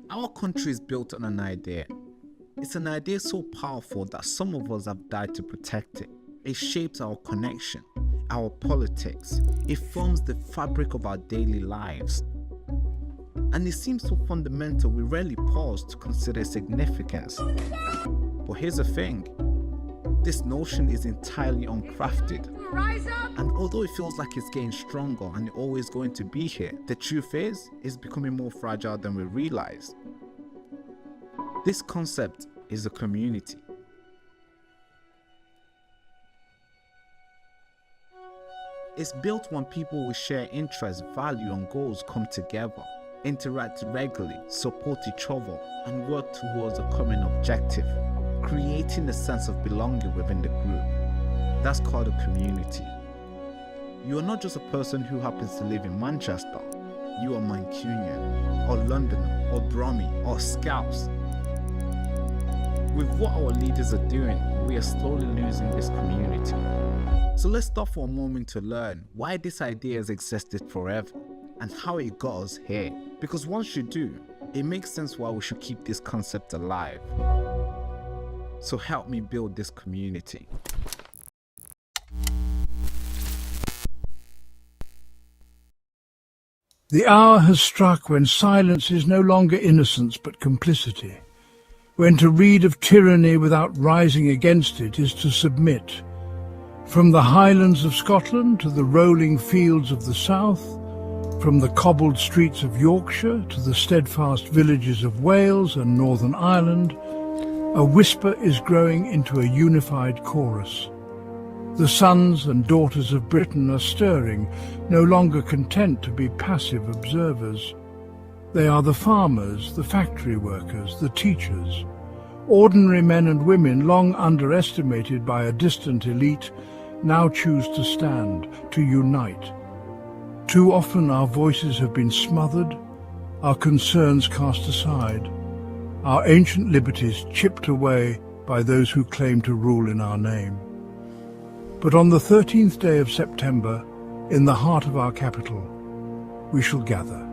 Our country is built on an idea. It's an idea so powerful that some of us have died to protect it. It shapes our connection, our politics. It forms the fabric of our daily lives. And it seems so fundamental we rarely pause to consider its significance. But here's the thing. This notion is entirely uncrafted. And although it feels like it's getting stronger and it's always going to be here, the truth is, it's becoming more fragile than we realize. This concept is a community. It's built when people with shared interests, value and goals come together, interact regularly, support each other and work towards a common objective, creating a sense of belonging within the group. That's called a community. You are not just a person who happens to live in Manchester. You are Mancunian, or Londoner, or Brummy, or Scouse. With what our leaders are doing, we are slowly losing this community. So let's stop for a moment to learn why this idea has existed forever and how it got us here. Because once you do, it makes sense why we should keep this concept alive. So help me build this community. The hour has struck when silence is no longer innocence but complicity, when to read of tyranny without rising against it is to submit. From the highlands of Scotland to the rolling fields of the south, from the cobbled streets of Yorkshire to the steadfast villages of Wales and Northern Ireland, a whisper is growing into a unified chorus. The sons and daughters of Britain are stirring, no longer content to be passive observers. They are the farmers, the factory workers, the teachers. Ordinary men and women, long underestimated by a distant elite, now choose to stand, to unite. Too often our voices have been smothered, our concerns cast aside, our ancient liberties chipped away by those who claim to rule in our name. But on the 13th day of September, in the heart of our capital, we shall gather.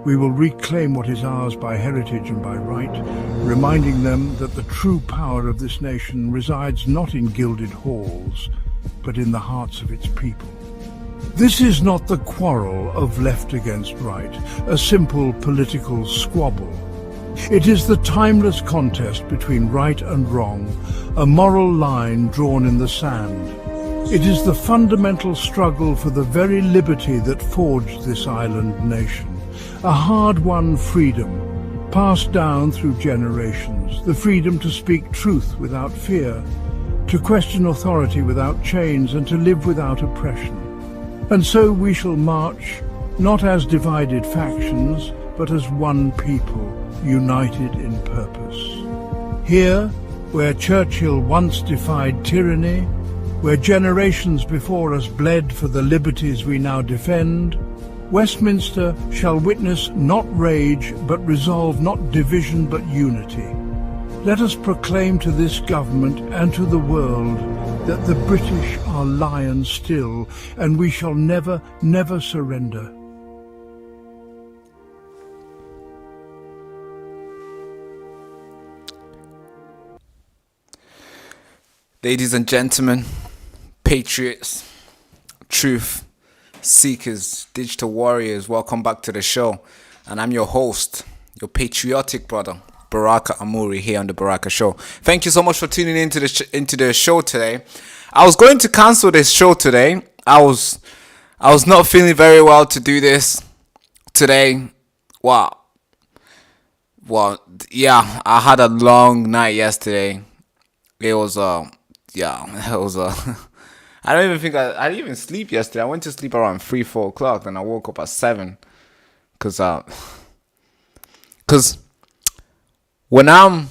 We will reclaim what is ours by heritage and by right, reminding them that the true power of this nation resides not in gilded halls, but in the hearts of its people. This is not the quarrel of left against right, a simple political squabble. It is the timeless contest between right and wrong, a moral line drawn in the sand. It is the fundamental struggle for the very liberty that forged this island nation, a hard-won freedom, passed down through generations, the freedom to speak truth without fear, to question authority without chains, and to live without oppression. And so we shall march, not as divided factions, but as one people, united in purpose. Here, where Churchill once defied tyranny, where generations before us bled for the liberties we now defend, Westminster shall witness not rage but resolve, not division but unity. Let us proclaim to this government and to the world that the British are lions still, and we shall never, never surrender. Ladies and gentlemen, patriots, truth seekers, digital warriors, welcome back to the show. And I'm your host, your patriotic brother, Baraka Amuri, here on the Baraka Show. Thank you so much for tuning into the show today. I was going to cancel this show today. I was not feeling very well to do this today. Wow. Well, yeah, I had a long night yesterday. It was I don't even think I didn't even sleep yesterday. I went to sleep around 3-4 o'clock, and I woke up at 7. Cause when I'm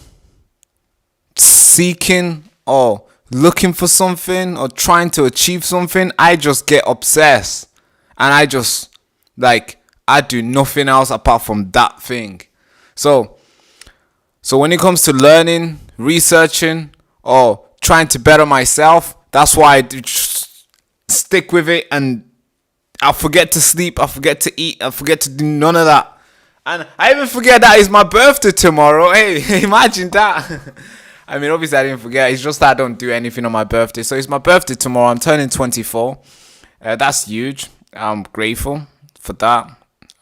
seeking or looking for something or trying to achieve something, I just get obsessed, and I do nothing else apart from that thing. So when it comes to learning, researching, or trying to better myself, that's why I do stick with it, and I forget to sleep, I forget to eat, I forget to do none of that. And I even forget that it's my birthday tomorrow. Hey, imagine that. I mean, obviously I didn't forget. It's just that I don't do anything on my birthday. So it's my birthday tomorrow. I'm turning 24. That's huge. I'm grateful for that.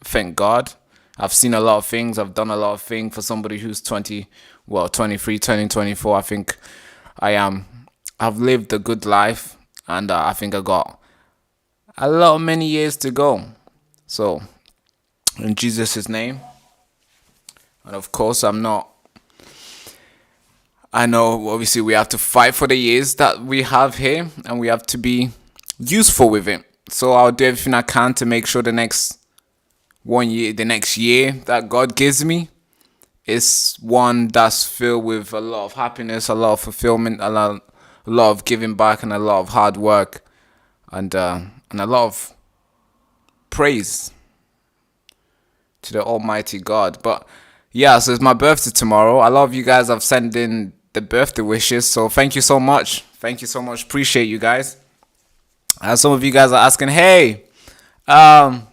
Thank God. I've seen a lot of things. I've done a lot of things for somebody who's 23, turning 24. I think I've lived a good life. And I think I got many years to go. So, in Jesus' name. And of course, I know obviously we have to fight for the years that we have here. And we have to be useful with it. So I'll do everything I can to make sure the next year that God gives me is one that's filled with a lot of happiness, a lot of fulfillment, a lot of giving back, and a lot of hard work, and a lot of praise to the Almighty God. But yeah, so it's my birthday tomorrow. A lot of you guys have sent in the birthday wishes, so thank you so much. Appreciate you guys. Some of you guys are asking, hey, how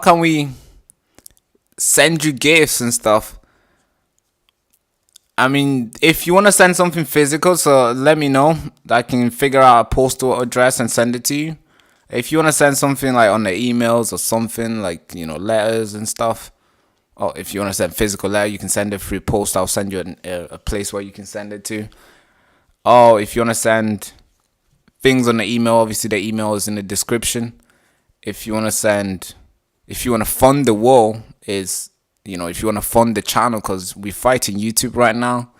can we send you gifts and stuff? I mean, if you want to send something physical, so let me know. I can figure out a postal address and send it to you. If you want to send something like on the emails or something like, letters and stuff. Or if you want to send physical letter, you can send it through post. I'll send you a place where you can send it to. Or if you want to send things on the email, obviously the email is in the description. If you want to fund the war, if you want to fund the channel, because we're fighting YouTube right now.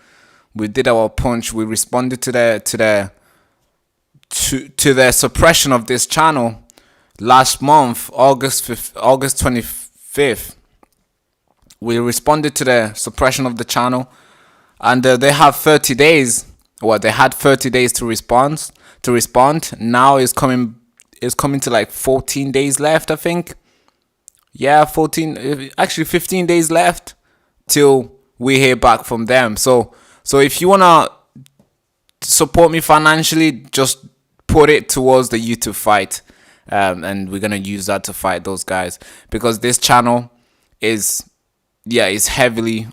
We did our punch. We responded to the suppression of this channel last month, August 25th. We responded to the suppression of the channel, and they have 30 days. Well, they had 30 days to respond. Now it's coming to like 14 days left, I think. Yeah, 15 days left till we hear back from them. So if you wanna support me financially, just put it towards the YouTube fight, and we're gonna use that to fight those guys, because this channel is heavily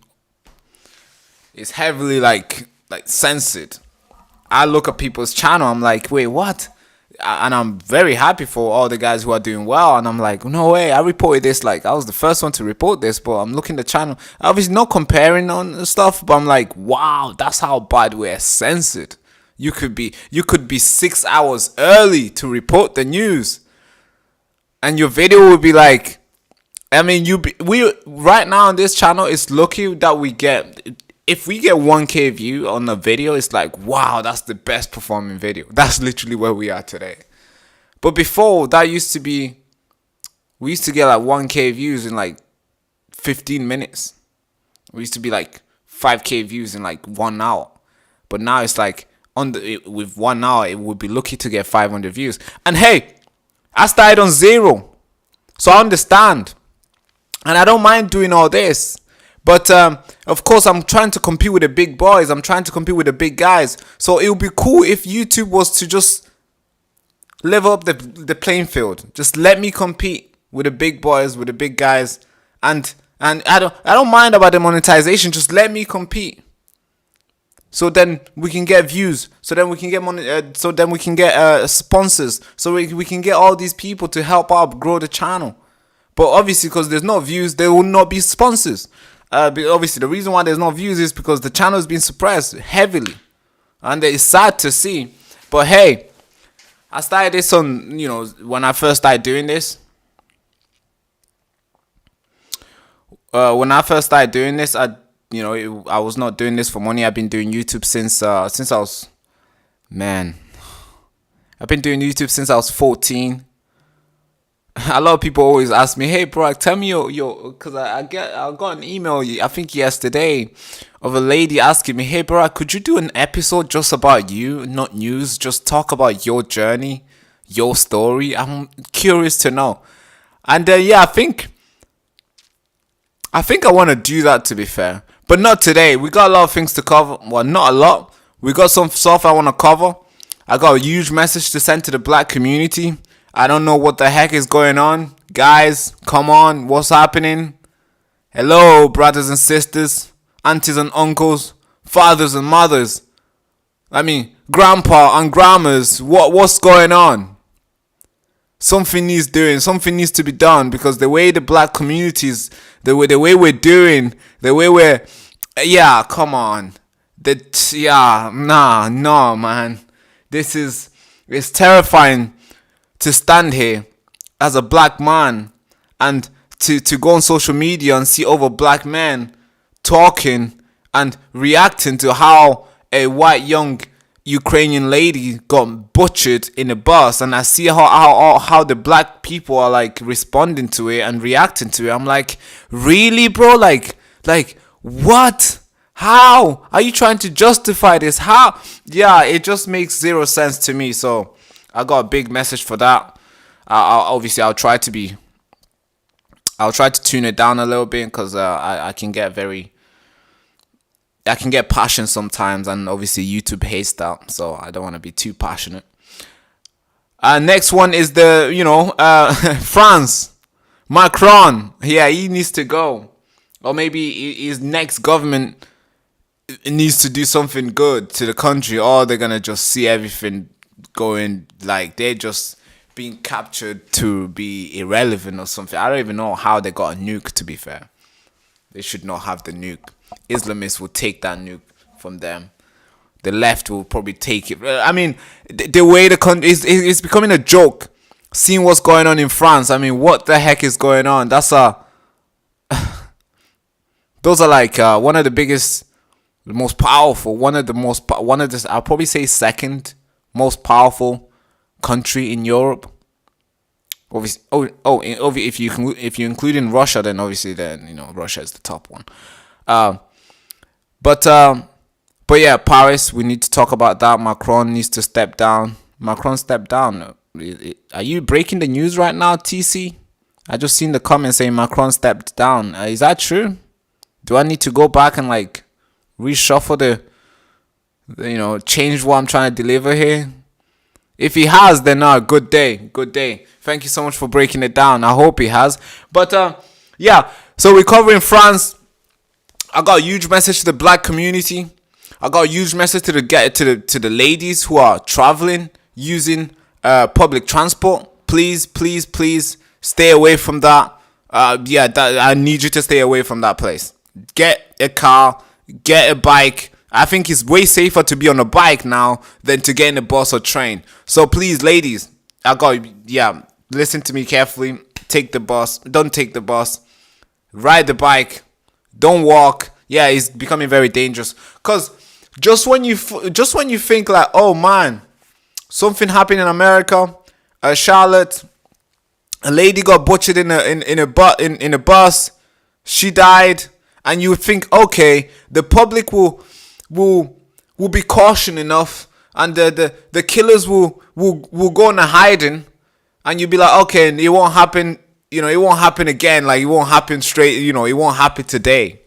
like censored. I look at people's channel, I'm like, wait, what? And I'm very happy for all the guys who are doing well. And I'm like, no way, I reported this. Like, I was the first one to report this, but I'm looking at the channel. Obviously not comparing on stuff, but I'm like, wow, that's how bad we're censored. You could be 6 hours early to report the news, and your video would be like, I mean, we right now on this channel, it's lucky that we get, if we get 1K view on a video, it's like, wow, that's the best performing video. That's literally where we are today. But before, we used to get like 1K views in like 15 minutes. We used to be like 5K views in like 1 hour. But now it's like, with 1 hour, it would be lucky to get 500 views. And hey, I started on 0. So I understand. And I don't mind doing all this. But, of course, I'm trying to compete with the big boys. I'm trying to compete with the big guys. So it would be cool if YouTube was to just level up the playing field. Just let me compete with the big boys, with the big guys. And I don't mind about the monetization. Just let me compete. So then we can get views. So then we can get sponsors. So we can get all these people to help out grow the channel. But obviously, because there's no views, there will not be sponsors. Obviously, the reason why there's no views is because the channel has been suppressed heavily. And it's sad to see. But hey, I started this on, when I first started doing this. I was not doing this for money. I've been doing YouTube since I was 14. A lot of people always ask me, hey, bro, tell me your, because I got an email, I think yesterday, of a lady asking me, hey, bro, could you do an episode just about you, not news, just talk about your journey, your story? I'm curious to know. And I think I want to do that, to be fair, but not today. We got a lot of things to cover. Well, not a lot. We got some stuff I want to cover. I got a huge message to send to the black community. I don't know what the heck is going on. Guys, come on. What's happening? Hello, brothers and sisters, aunties and uncles, fathers and mothers. I mean, grandpa and grandmas. What's going on? Something needs doing. Something needs to be done, because the way the black communities, the way we're doing, the way we're, yeah, come on, no, man. It's terrifying to stand here as a black man and to go on social media and see other black men talking and reacting to how a white young Ukrainian lady got butchered in a bus, and I see how the black people are like responding to it and reacting to it. I'm like, really, bro? Like what? How are you trying to justify this? How? Yeah, it just makes zero sense to me. So I got a big message for that. I'll try to tune it down a little bit, because I can get passionate sometimes, and obviously YouTube hates that, so I don't want to be too passionate. Next one is France. Macron. Yeah, he needs to go. Or maybe his next government needs to do something good to the country, or they're gonna just see everything going like they're just being captured to be irrelevant or something. I don't even know how they got a nuke, to be fair. They should not have the nuke. Islamists will take that nuke from them. The left will probably take it. I mean, the way the country is becoming a joke. Seeing what's going on in France. I mean, what the heck is going on? Those are like one of the biggest, the most powerful, I'll probably say second most powerful country in Europe. Obviously, if you include in Russia, then obviously Russia is the top one. But yeah, Paris, we need to talk about that. Macron needs to step down. Macron stepped down. Are you breaking the news right now, TC? I just seen the comment saying Macron stepped down. Is that true? Do I need to go back and like reshuffle the change what I'm trying to deliver here? If he has, then good day. Thank you so much for breaking it down. I hope he has. But yeah, so we're covering France. I got a huge message to the black community. I got a huge message to the ladies who are traveling using public transport. Please stay away from that. I need you to stay away from that place. Get a car, get a bike. I think it's way safer to be on a bike now than to get in a bus or train. So please, ladies, listen to me carefully. Take the bus. Don't take the bus. Ride the bike. Don't walk. Yeah, it's becoming very dangerous. Cause just when you think like, oh man, something happened in America, Charlotte, a lady got butchered in a bus, she died, and you think, okay, the public will be cautious enough, and the killers will go into hiding, and you'll be like, okay, it won't happen. It won't happen again. Like, it won't happen straight. It won't happen today.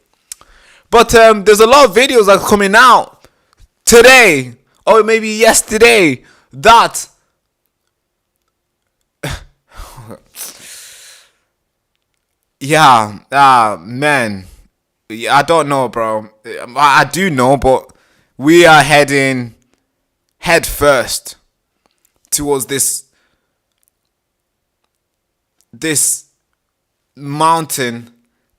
But there's a lot of videos that are coming out today, or maybe yesterday, that man, I don't know, bro. I do know, but we are heading head first towards this mountain,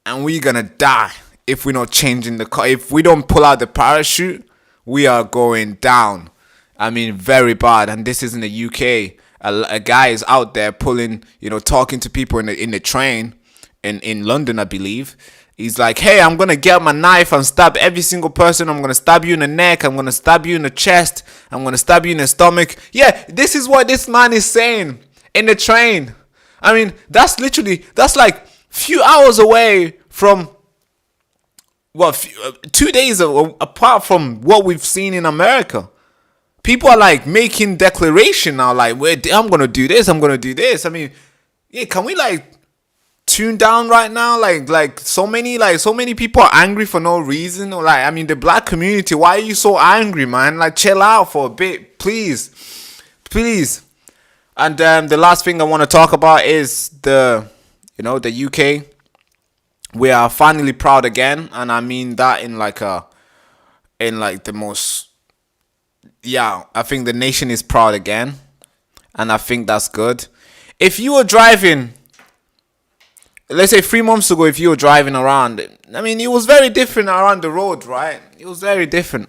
and we're gonna die if we're not changing the car. If we don't pull out the parachute, we are going down. I mean, very bad. And this is in the UK. A guy is out there pulling, talking to people in the train in London, I believe. He's like, hey, I'm gonna get my knife and stab every single person. I'm gonna stab you in the neck. I'm gonna stab you in the chest. I'm gonna stab you in the stomach. Yeah, this is what this man is saying in the train. I mean, that's like few hours away from, 2 days apart from what we've seen in America. People are like making declaration now, like, I'm gonna do this. I'm gonna do this. I mean, yeah, can we like tune down right now? Like so many people are angry for no reason. Or like, I mean, the black community, why are you so angry, man? Like, chill out for a bit, please. And the last thing I want to talk about is the UK. we are finally proud again, and I mean that in like the most, yeah, I think the nation is proud again, and I think that's good. If you were driving, let's say 3 months ago, if you were driving around, I mean, it was very different around the road, right? It was very different.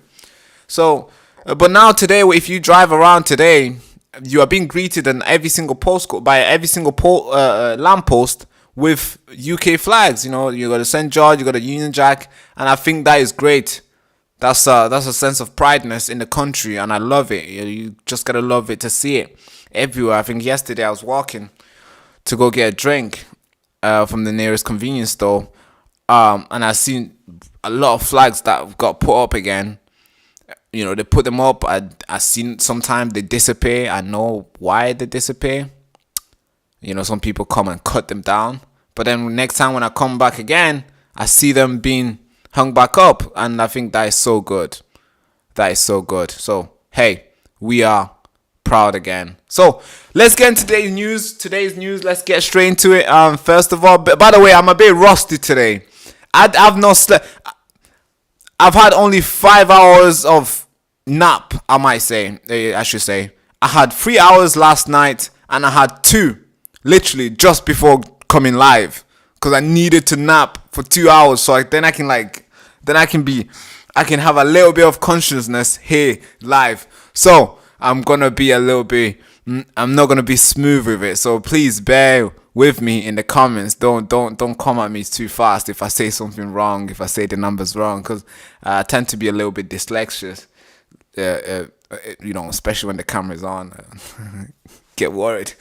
So, but now today, if you drive around today, you are being greeted on every single postcode by every single lamppost with UK flags. You know, you got a St. George, you got a Union Jack, and I think that is great. That's a sense of prideness in the country, and I love it. You just gotta love it to see it everywhere. I think yesterday I was walking to go get a drink from the nearest convenience store, and I seen a lot of flags that got put up again. You know, they put them up. I seen sometimes they disappear. I know why they disappear. You know, some people come and cut them down, but then next time when I come back again, I see them being hung back up, and I think that is so good. That is so good. So hey, we are proud again. So let's get into today's news. Let's get straight into it. First of all, by the way, I'm a bit rusty today. I've not slept. I've had only 5 hours of nap, I should say. I had 3 hours last night, and I had 2 literally just before coming live, because I needed to nap for 2 hours, so I can have a little bit of consciousness here live. So I'm gonna be I'm not gonna be smooth with it, so please bear with me in the comments. Don't come at me too fast if I say something wrong, if I say the numbers wrong, because I tend to be a little bit dyslexic, you know, especially when the camera's on. Get worried.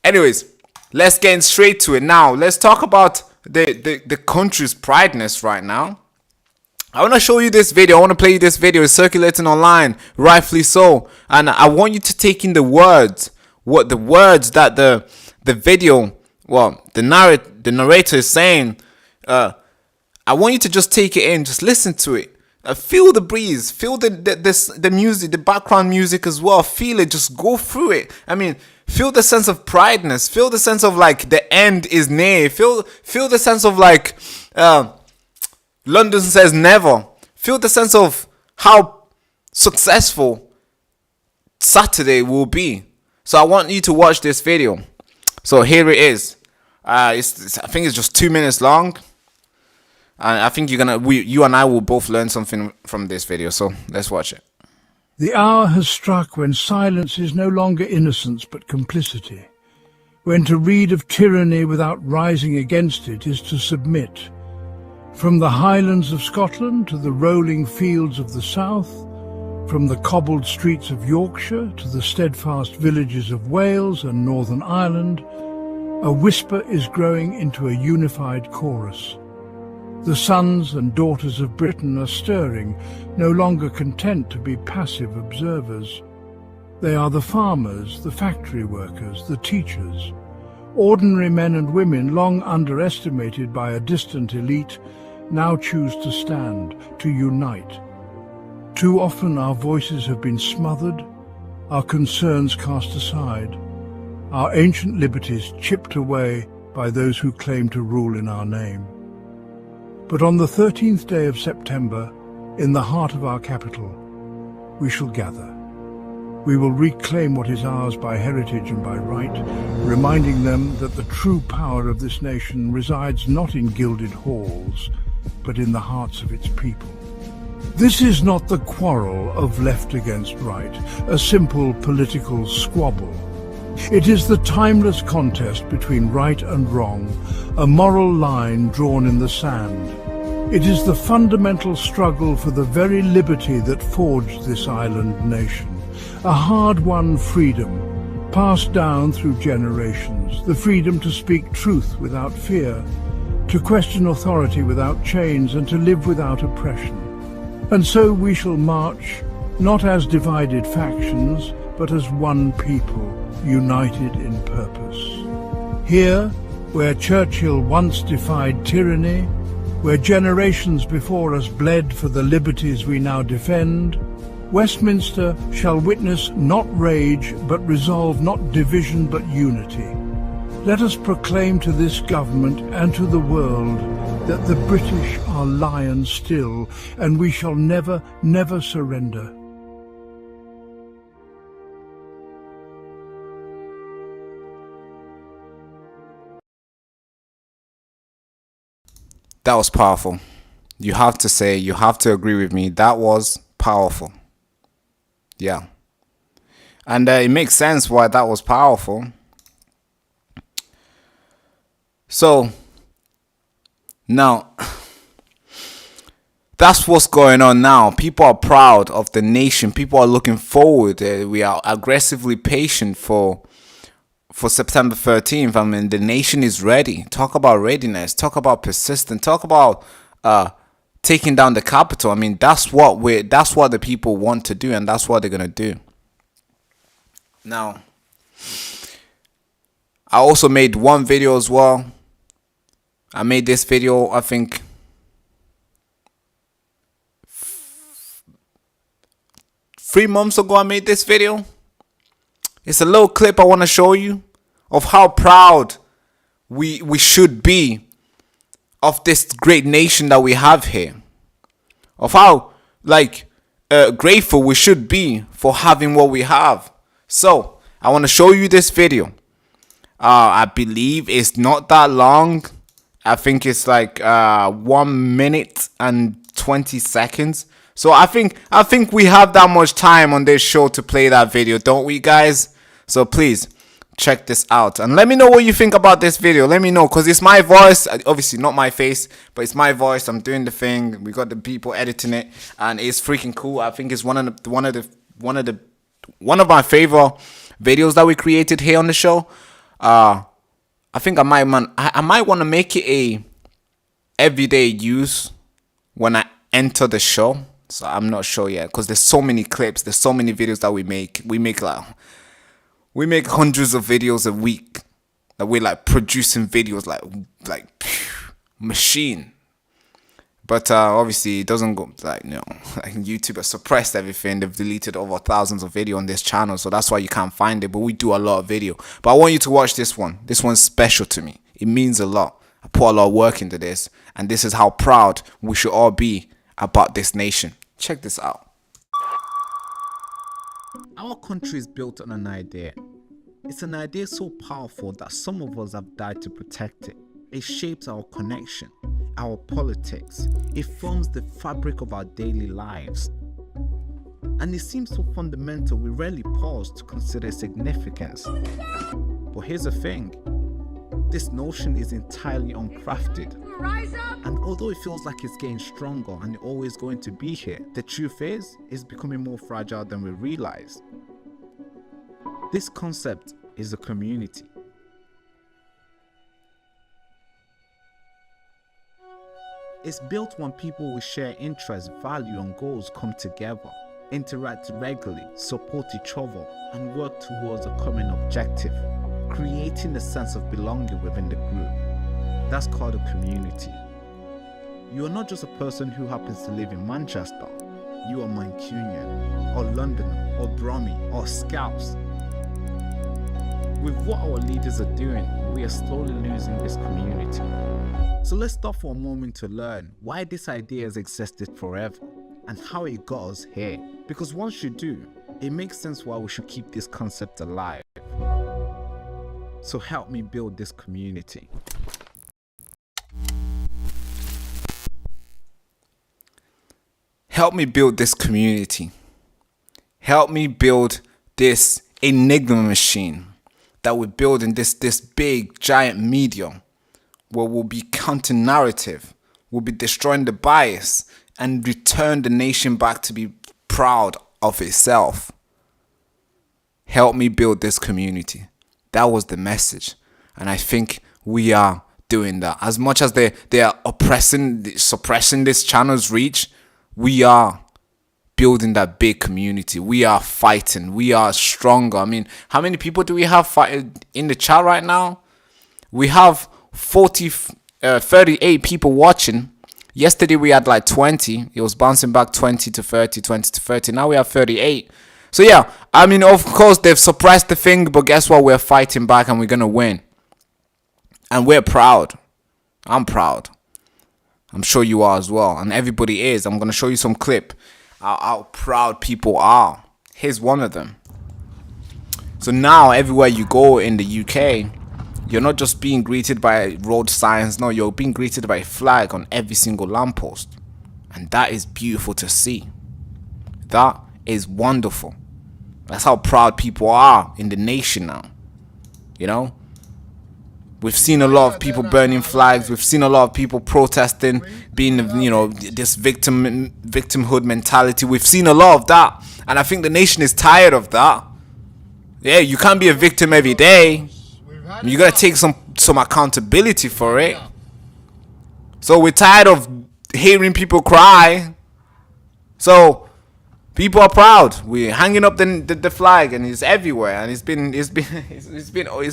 Anyways, let's get straight to it now. Let's talk about the country's prideness right now. I want to show you this video. I want to play you this video. It's circulating online, rightfully so. And I want you to take in the words, what the words that the video, well, the narrator is saying. I want you to just take it in, just listen to it. Feel the breeze, feel the music, the background music as well. Feel it, just go through it. I mean, feel the sense of prideness. Feel the sense of like the end is near. Feel the sense of like London says never. Feel the sense of how successful Saturday will be. So I want you to watch this video. So here it is. I think it's just 2 minutes long. And I think you and I will both learn something from this video. So let's watch it. The hour has struck when silence is no longer innocence but complicity, when to read of tyranny without rising against it is to submit. From the highlands of Scotland to the rolling fields of the south, from the cobbled streets of Yorkshire to the steadfast villages of Wales and Northern Ireland, a whisper is growing into a unified chorus. The sons and daughters of Britain are stirring, no longer content to be passive observers. They are the farmers, the factory workers, the teachers. Ordinary men and women, long underestimated by a distant elite, now choose to stand, to unite. Too often our voices have been smothered, our concerns cast aside, our ancient liberties chipped away by those who claim to rule in our name. But on the 13th day of September, in the heart of our capital, we shall gather. We will reclaim what is ours by heritage and by right, reminding them that the true power of this nation resides not in gilded halls, but in the hearts of its people. This is not the quarrel of left against right, a simple political squabble. It is the timeless contest between right and wrong, a moral line drawn in the sand. It is the fundamental struggle for the very liberty that forged this island nation, a hard-won freedom, passed down through generations, the freedom to speak truth without fear, to question authority without chains, and to live without oppression. And so we shall march, not as divided factions, but as one people, united in purpose. Here, where Churchill once defied tyranny, where generations before us bled for the liberties we now defend, Westminster shall witness not rage, but resolve, not division, but unity. Let us proclaim to this government and to the world that the British are lions still, and we shall never, never surrender. That was powerful. You have to say, you have to agree with me. That was powerful. Yeah. And it makes sense why that was powerful. So, now, that's what's going on now. People are proud of the nation. People are looking forward. We are aggressively patient for September 13th. I mean, the nation is ready. Talk about readiness. Talk about persistence. Talk about taking down the capital. I mean, that's what the people want to do, and that's what they're gonna do. Now, I also made one video as well. I made this video, I think, 3 months ago. I made this video. It's a little clip I want to show you of how proud we should be of this great nation that we have here, of how grateful we should be for having what we have. So I want to show you this video. I believe it's not that long. I think it's like 1 minute and 20 seconds. So I think we have that much time on this show to play that video, don't we, guys? So please check this out and let me know what you think about this video. Let me know, because it's my voice, obviously not my face, but it's my voice. I'm doing the thing. We got the people editing it, and it's freaking cool. I think it's one of my favorite videos that we created here on the show. I think I might want to make it a everyday use when I enter the show. So I'm not sure yet, because there's so many clips, there's so many videos that we make. We make hundreds of videos a week. That we're like producing videos like machine. But obviously it doesn't go like YouTube has suppressed everything. They've deleted over thousands of video on this channel, so that's why you can't find it. But we do a lot of video. But I want you to watch this one. This one's special to me. It means a lot. I put a lot of work into this, and this is how proud we should all be about this nation. Check this out. Our country is built on an idea. It's an idea so powerful that some of us have died to protect it. It shapes our connection, our politics. It forms the fabric of our daily lives. And it seems so fundamental we rarely pause to consider its significance. But here's the thing. This notion is entirely uncrafted. And although it feels like it's getting stronger and it's always going to be here, the truth is, it's becoming more fragile than we realize. This concept is a community. It's built when people with shared interests, value and goals come together, interact regularly, support each other, and work towards a common objective, creating a sense of belonging within the group. That's called a community. You are not just a person who happens to live in Manchester. You are Mancunian, or Londoner, or Brummy, or Scouse. With what our leaders are doing, we are slowly losing this community. So let's stop for a moment to learn why this idea has existed forever and how it got us here. Because once you do, it makes sense why we should keep this concept alive. So help me build this community. Help me build this community. Help me build this enigma machine that we're building, this big giant medium where we'll be counter-narrative, we'll be destroying the bias and return the nation back to be proud of itself. Help me build this community. That was the message. And I think we are doing that. As much as they are suppressing this channel's reach, we are building that big community. We are fighting. We are stronger. I mean, how many people do we have in the chat right now? We have 38 people watching. Yesterday we had like 20. It was bouncing back 20 to 30, 20 to 30. Now we have 38. So yeah, I mean, of course they've suppressed the thing, but guess what? We're fighting back and we're gonna win. And we're proud. I'm proud. I'm sure you are as well, and everybody is. I'm gonna show you some clip how proud people are. Here's one of them. So now everywhere you go in the UK, you're not just being greeted by road signs. No, you're being greeted by a flag on every single lamppost, and that is beautiful to see. That is wonderful. That's how proud people are in the nation now. You know, we've seen a lot of people burning flags. We've seen a lot of people protesting, being, you know, this victimhood mentality. We've seen a lot of that, and I think the nation is tired of that. Yeah, you can't be a victim every day. You gotta take some accountability for it. So we're tired of hearing people cry. So people are proud. We're hanging up the flag, and it's everywhere, and it's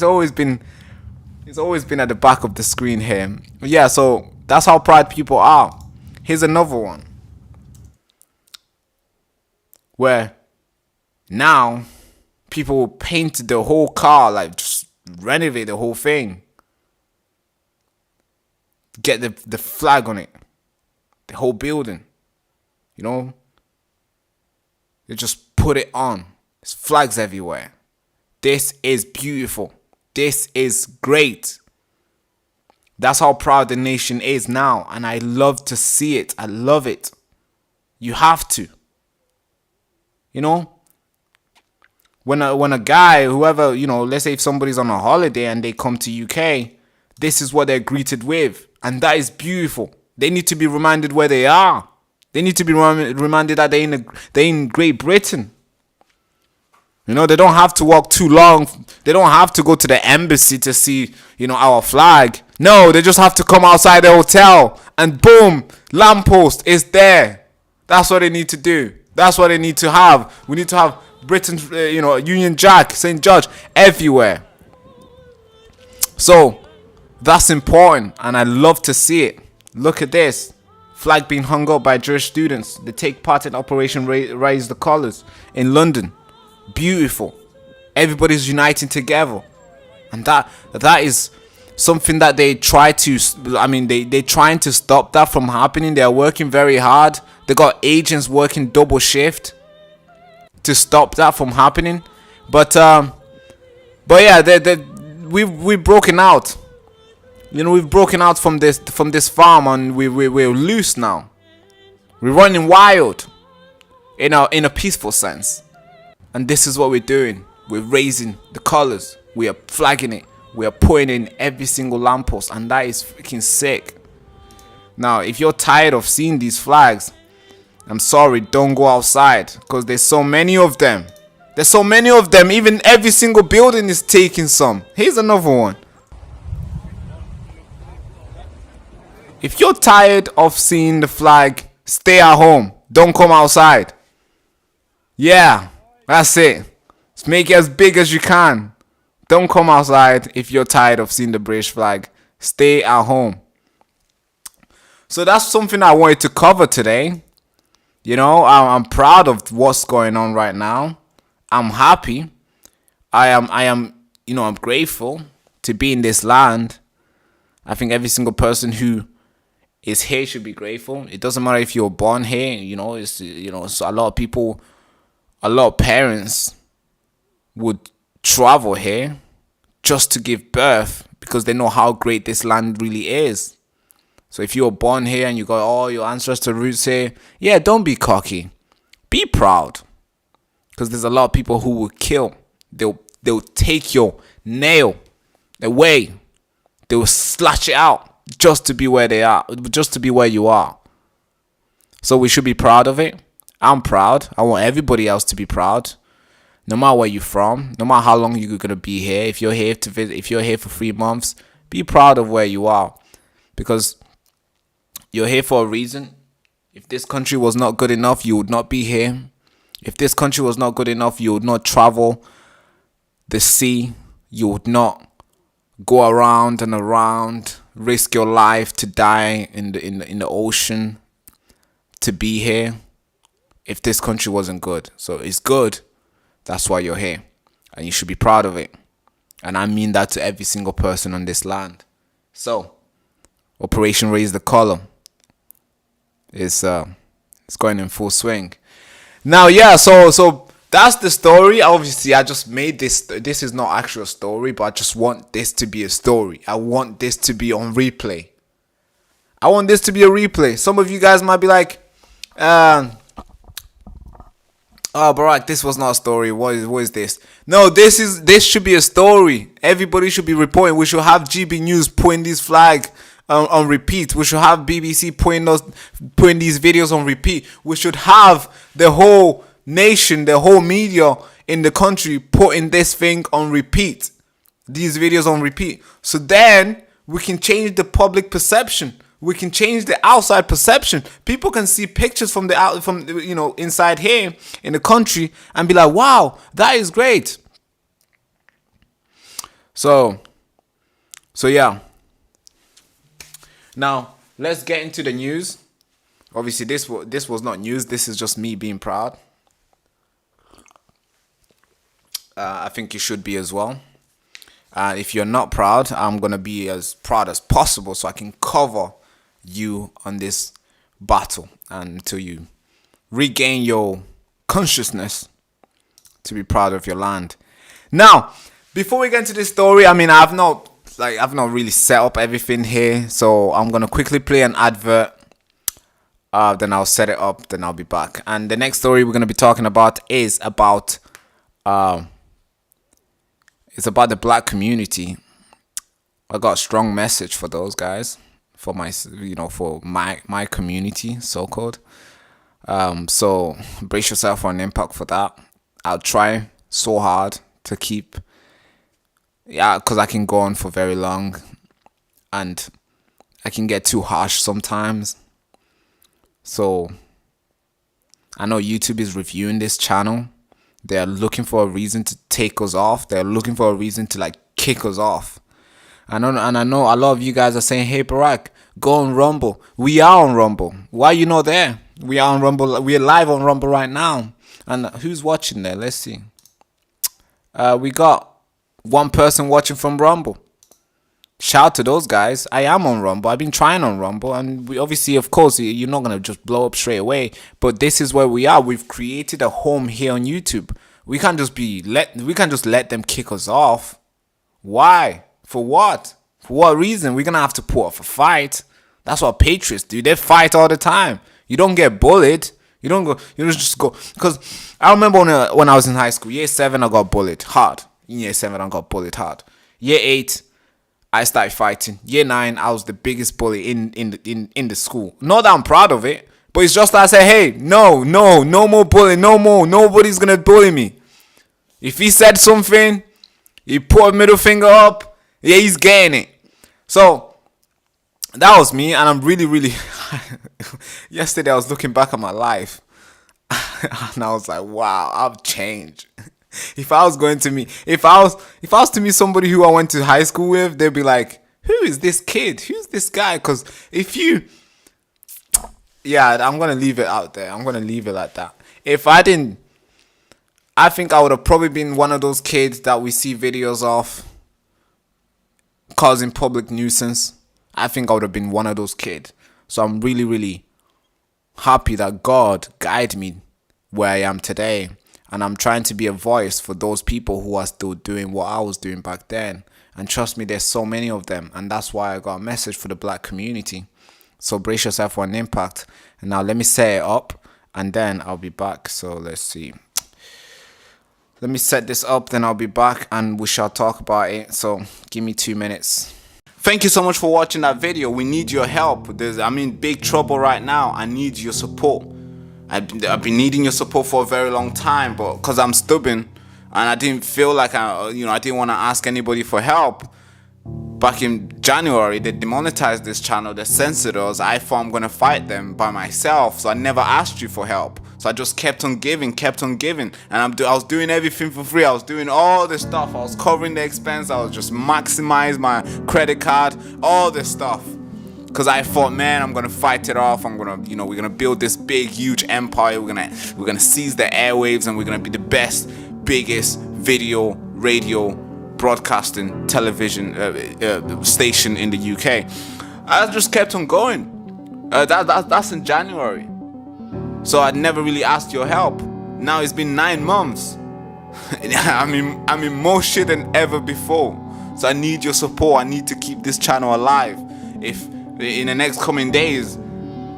always been at the back of the screen here. Yeah, so that's how proud people are. Here's another one where now people will paint the whole car, like just renovate the whole thing, get the flag on it, the whole building, you know. They just put it on. There's flags everywhere. This is beautiful. This is great. That's how proud the nation is now, and I love to see it. I love it. You have to. You know, when a guy, whoever, you know, let's say if somebody's on a holiday and they come to UK, this is what they're greeted with, and that is beautiful. They need to be reminded where they are. They need to be reminded that they're in Great Britain. You know, they don't have to walk too long. They don't have to go to the embassy to see, you know, our flag. No, they just have to come outside the hotel and boom, lamppost is there. That's what they need to do. That's what they need to have. We need to have Britain's, you know, Union Jack, St. George, everywhere. So that's important, and I love to see it. Look at this. Flag being hung up by Jewish students. They take part in Operation Raise the Colours in London. Beautiful. Everybody's uniting together, and that is something that they try to. I mean, they're trying to stop that from happening. They are working very hard. They got agents working double shift to stop that from happening. But yeah, we've broken out. You know, we've broken out from this farm, and we're loose now. We're running wild in a peaceful sense. And this is what we're doing. We're raising the colors. We are flagging it. We are putting in every single lamppost, and that is freaking sick. Now, if you're tired of seeing these flags, I'm sorry, don't go outside, because there's so many of them. There's so many of them. Even every single building is taking some. Here's another one. If you're tired of seeing the flag, stay at home. Don't come outside. Yeah, that's it. Just make it as big as you can. Don't come outside if you're tired of seeing the British flag. Stay at home. So that's something I wanted to cover today. You know, I'm proud of what's going on right now. I'm happy. I am, you know, I'm grateful to be in this land. I think every single person who is here should be grateful. It doesn't matter if you're born here. You know, so a lot of people, a lot of parents would travel here just to give birth because they know how great this land really is. So if you're born here and you got all your ancestral roots here, yeah, don't be cocky. Be proud. Because there's a lot of people who will kill. They'll take your nail away. They will slash it out just to be where they are, just to be where you are. So we should be proud of it. I'm proud. I want everybody else to be proud. No matter where you're from, no matter how long you're gonna be here. If you're here to visit, if you're here for 3 months, be proud of where you are, because you're here for a reason. If this country was not good enough, you would not be here. If this country was not good enough, you would not travel the sea. You would not go around and around, risk your life to die in the ocean to be here. If this country wasn't good, so it's good. That's why you're here, and you should be proud of it. And I mean that to every single person on this land. So, Operation Raise the Color. is going in full swing. Now, yeah, so that's the story. Obviously, I just made this. This is not actual story, but I just want this to be a story. I want this to be on replay. I want this to be a replay. Some of you guys might be like, oh, Barak, this was not a story. What is this? No, this should be a story. Everybody should be reporting. We should have GB News putting this flag on repeat. We should have BBC putting these videos on repeat. We should have the whole nation, the whole media in the country putting this thing on repeat. These videos on repeat. So then we can change the public perception. We can change the outside perception. People can see pictures from inside here in the country and be like, wow, that is great. So yeah. Now let's get into the news. Obviously, this was not news. This is just me being proud. I think you should be as well. If you're not proud, I'm gonna be as proud as possible so I can cover you on this battle until you regain your consciousness to be proud of your land. Now, before we get into this story, I mean, I've not really set up everything here, so I'm gonna quickly play an advert. Then I'll set it up. Then I'll be back. And the next story we're gonna be talking about is about it's about the black community. I got a strong message for those guys, for my community, so called. So brace yourself for an impact for that. I'll try so hard to keep, because I can go on for very long, and I can get too harsh sometimes. So I know YouTube is reviewing this channel. They're looking for a reason to take us off. They're looking for a reason to kick us off. I know a lot of you guys are saying, hey, Barak, go on Rumble. We are on Rumble. Why are you not there? We are on Rumble. We are live on Rumble right now. And who's watching there? Let's see. We got one person watching from Rumble. Shout out to those guys. I am on Rumble. I've been trying on Rumble. And we obviously, of course, you're not going to just blow up straight away. But this is where we are. We've created a home here on YouTube. We can't just let them kick us off. Why? For what? For what reason? We're going to have to put off a fight. That's what patriots do. They fight all the time. You don't get bullied. You don't just go. Because I remember when I was in high school, year 7, I got bullied hard. In year 7, I got bullied hard. Year 8, I started fighting. Year 9, I was the biggest bully in the school. Not that I'm proud of it, but it's just that I say, hey, no more bullying, no more. Nobody's going to bully me. If he said something, he put a middle finger up, yeah, he's getting it. So that was me, and I'm really yesterday I was looking back at my life and I was like, wow, I've changed. If I was to meet somebody who I went to high school with, they'd be like, who is this kid? Who's this guy? Because I'm going to leave it out there. I'm going to leave it like that. I think I would have probably been one of those kids that we see videos of causing public nuisance. I think I would have been one of those kids. So I'm really happy that God guided me where I am today. And I'm trying to be a voice for those people who are still doing what I was doing back then. And trust me, there's so many of them. And that's why I got a message for the black community. So brace yourself for an impact. And now let me set it up, and then I'll be back. So let's see. Let me set this up, then I'll be back and we shall talk about it. So give me 2 minutes. Thank you so much for watching that video. We need your help. I'm in big trouble right now. I need your support. I've been needing your support for a very long time, but because I'm stubborn and I didn't feel like I didn't want to ask anybody for help. Back in January, they demonetized this channel, they censored us. I thought I'm gonna fight them by myself, so I never asked you for help. So I just kept on giving, and I was doing everything for free. I was doing all this stuff. I was covering the expense. I was just maximize my credit card, all this stuff. Because I thought, man, I'm gonna fight it off. We're gonna build this big, huge empire. We're gonna seize the airwaves, and we're gonna be the best, biggest video, radio, broadcasting, television station in the UK. I just kept on going. That's in January. So I never really asked your help. Now it's been 9 months. I'm in more shit than ever before. So I need your support. I need to keep this channel alive. If in the next coming days,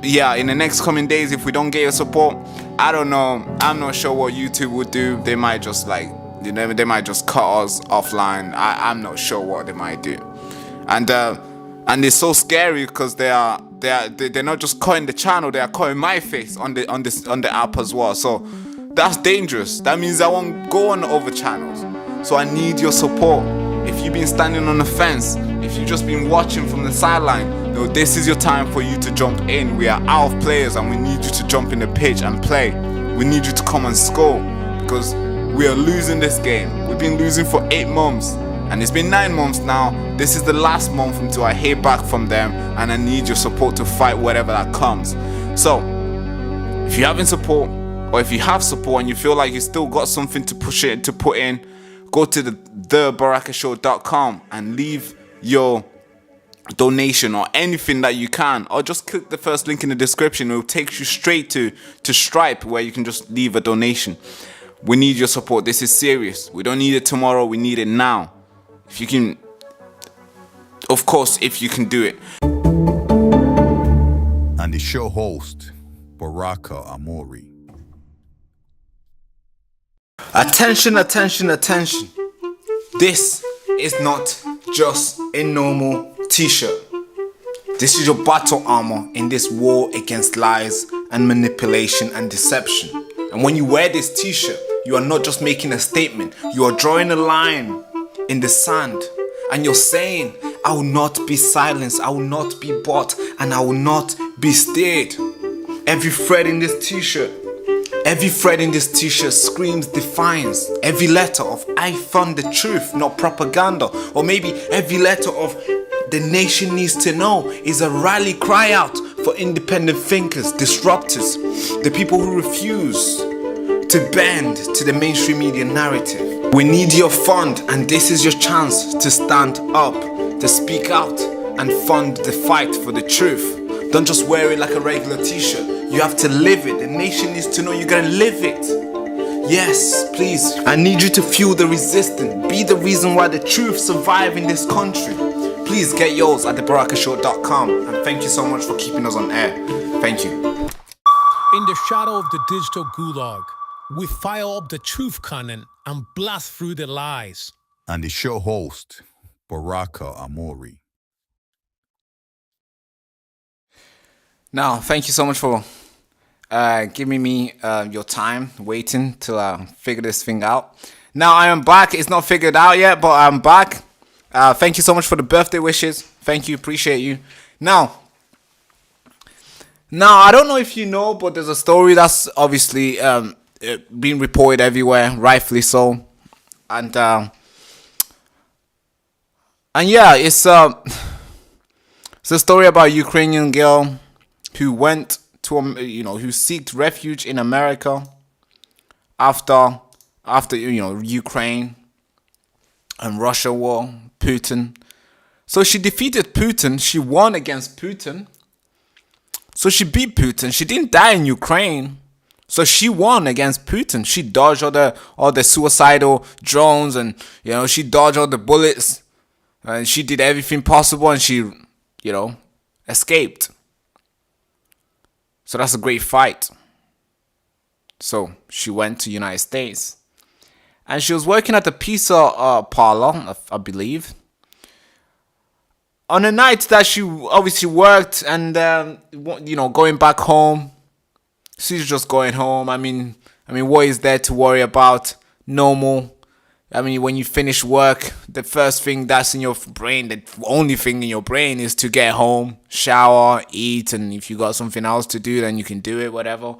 if we don't get your support, I don't know. I'm not sure what YouTube would do. They might just they might just cut us offline. I'm not sure what they might do. And it's so scary because they're not just cutting the channel, they are cutting my face on the app as well. So that's dangerous. That means I won't go on other channels. So I need your support. If you've been standing on the fence, if you've just been watching from the sideline, this is your time for you to jump in. We are out of players and we need you to jump in the pitch and play. We need you to come and score because we are losing this game. We've been losing for 8 months. And it's been 9 months now. This is the last month until I hear back from them, and I need your support to fight whatever that comes. So, if you haven't support, or if you have support and you feel like you still got something to put in, go to thebarakashow.com and leave your donation or anything that you can, or just click the first link in the description. It will take you straight to Stripe, where you can just leave a donation. We need your support. This is serious. We don't need it tomorrow. We need it now. If you can, of course, if you can do it. And the show host, Baraka Amuri. Attention, attention, attention. This is not just a normal t-shirt. This is your battle armor in this war against lies and manipulation and deception. And when you wear this t-shirt, you are not just making a statement. You are drawing a line in the sand, and you're saying, I will not be silenced, I will not be bought, and I will not be steered. Every thread in this t-shirt screams defiance. Every letter of I found the truth, not propaganda. Or maybe every letter of the nation needs to know is a rally cry out for independent thinkers, disruptors, the people who refuse to bend to the mainstream media narrative. We need your fund, and this is your chance to stand up, to speak out and fund the fight for the truth. Don't just wear it like a regular t-shirt. You have to live it. The nation needs to know you're gonna live it. Yes, please. I need you to fuel the resistance. Be the reason why the truth survives in this country. Please get yours at thebarakashow.com, and thank you so much for keeping us on air. Thank you. In the shadow of the digital gulag, we fire up the truth cannon and blast through the lies. And the show host, Baraka Amuri. Now, thank you so much for giving me your time, waiting till I figure this thing out. Now, I am back. It's not figured out yet, but I'm back. Thank you so much for the birthday wishes. Thank you. Appreciate you. Now, I don't know if you know, but there's a story that's obviously being reported everywhere, rightfully so. And yeah, it's a story about a Ukrainian girl who went to, who sought refuge in America after Ukraine and Russia war, Putin. So she defeated Putin. She won against Putin. So she beat Putin. She didn't die in Ukraine. So she won against Putin. She dodged all the suicidal drones, and she dodged all the bullets, and she did everything possible, and she escaped. So that's a great fight. So she went to United States, and she was working at the pizza parlor, I believe. On the night that she obviously worked, and going back home, she's just going home. I mean, what is there to worry about? Normal. I mean, when you finish work, the first thing that's in your brain, the only thing in your brain is to get home, shower, eat, and if you got something else to do, then you can do it, whatever.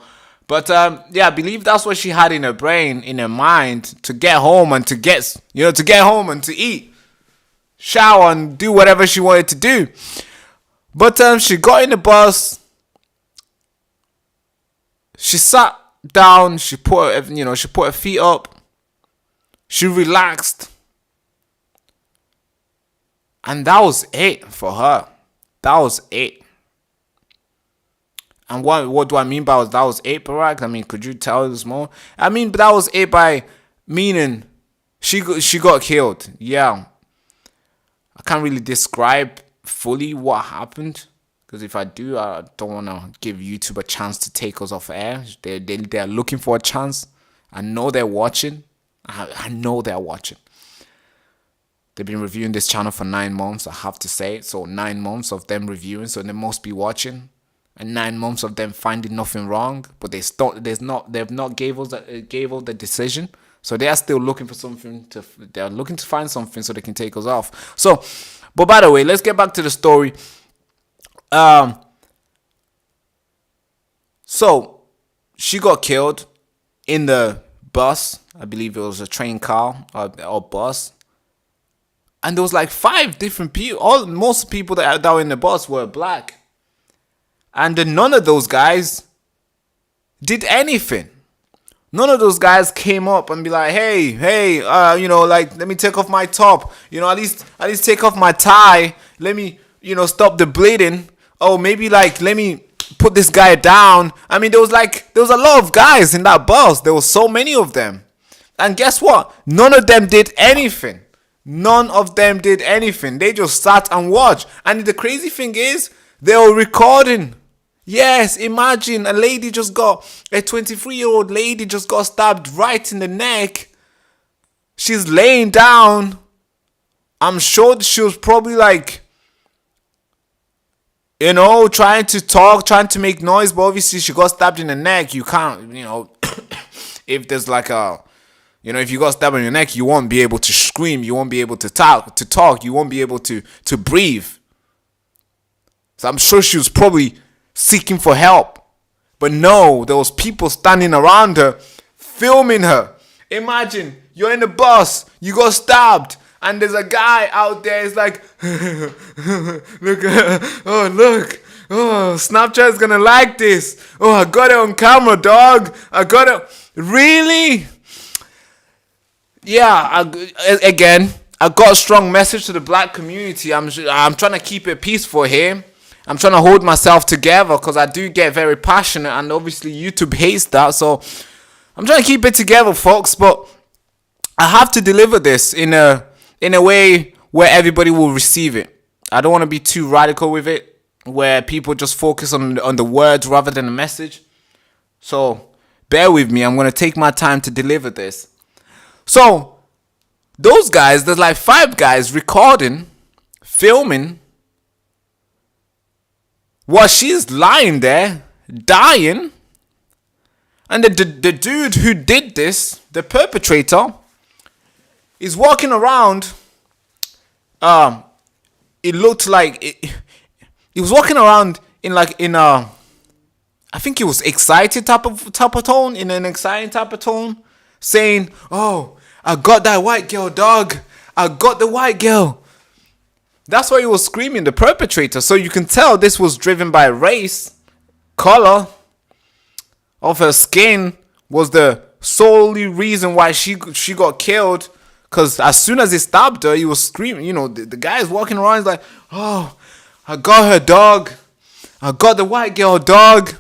But I believe that's what she had in her brain, in her mind, to get home and to get home and to eat, shower, and do whatever she wanted to do. But she got in the bus. She sat down. She put her feet up. She relaxed. And that was it for her. That was it. And what do I mean by that was it, Barack? I mean, could you tell us more? I mean, that was it by meaning she got killed. Yeah. I can't really describe fully what happened, because if I do, I don't want to give YouTube a chance to take us off air. They're looking for a chance. I know they're watching. I know they're watching. They've been reviewing this channel for 9 months, I have to say. So 9 months of them reviewing, so they must be watching. And 9 months of them finding nothing wrong, but they've not gave us the decision. So they are still looking for something they're looking to find something so they can take us off. So, but by the way, let's get back to the story. So she got killed in the bus. I believe it was a train car or bus. And there was like 5 different people. Most people that were in the bus were black. And none of those guys did anything. None of those guys came up and be like, hey, like, let me take off my top. At least take off my tie. Let me, stop the bleeding. Oh, maybe like, let me put this guy down. I mean, there was a lot of guys in that bus. There was so many of them. And guess what? None of them did anything. None of them did anything. They just sat and watched. And the crazy thing is, they were recording. Yes, imagine a 23-year-old lady just got stabbed right in the neck. She's laying down. I'm sure she was probably like, trying to talk, trying to make noise, but obviously she got stabbed in the neck. You can't, if there's like if you got stabbed in your neck, you won't be able to scream. You won't be able to talk. You won't be able to breathe. So I'm sure she was probably seeking for help. But no, there was people standing around her, filming her. Imagine, you're in the bus, you got stabbed, and there's a guy out there, he's like, look, Snapchat's gonna like this. Oh, I got it on camera, dog. I got it. Really? Yeah, again, I got a strong message to the black community. I'm trying to keep it peaceful here. I'm trying to hold myself together because I do get very passionate, and obviously YouTube hates that. So I'm trying to keep it together, folks. But I have to deliver this in a way where everybody will receive it. I don't want to be too radical with it, where people just focus on the words rather than the message. So bear with me. I'm going to take my time to deliver this. So those guys, there's like 5 guys recording, filming, while she's lying there, dying. And the dude who did this, the perpetrator, is walking around. It looked like he was walking around in I think he was excited type of tone, in an exciting type of tone, saying, "Oh, I got that white girl, dog. I got the white girl." That's why he was screaming, the perpetrator. So you can tell this was driven by race. Color of her skin was the solely reason why she got killed. Because as soon as he stabbed her, he was screaming. The guy is walking around, he's like, "Oh, I got her, dog. I got the white girl, dog."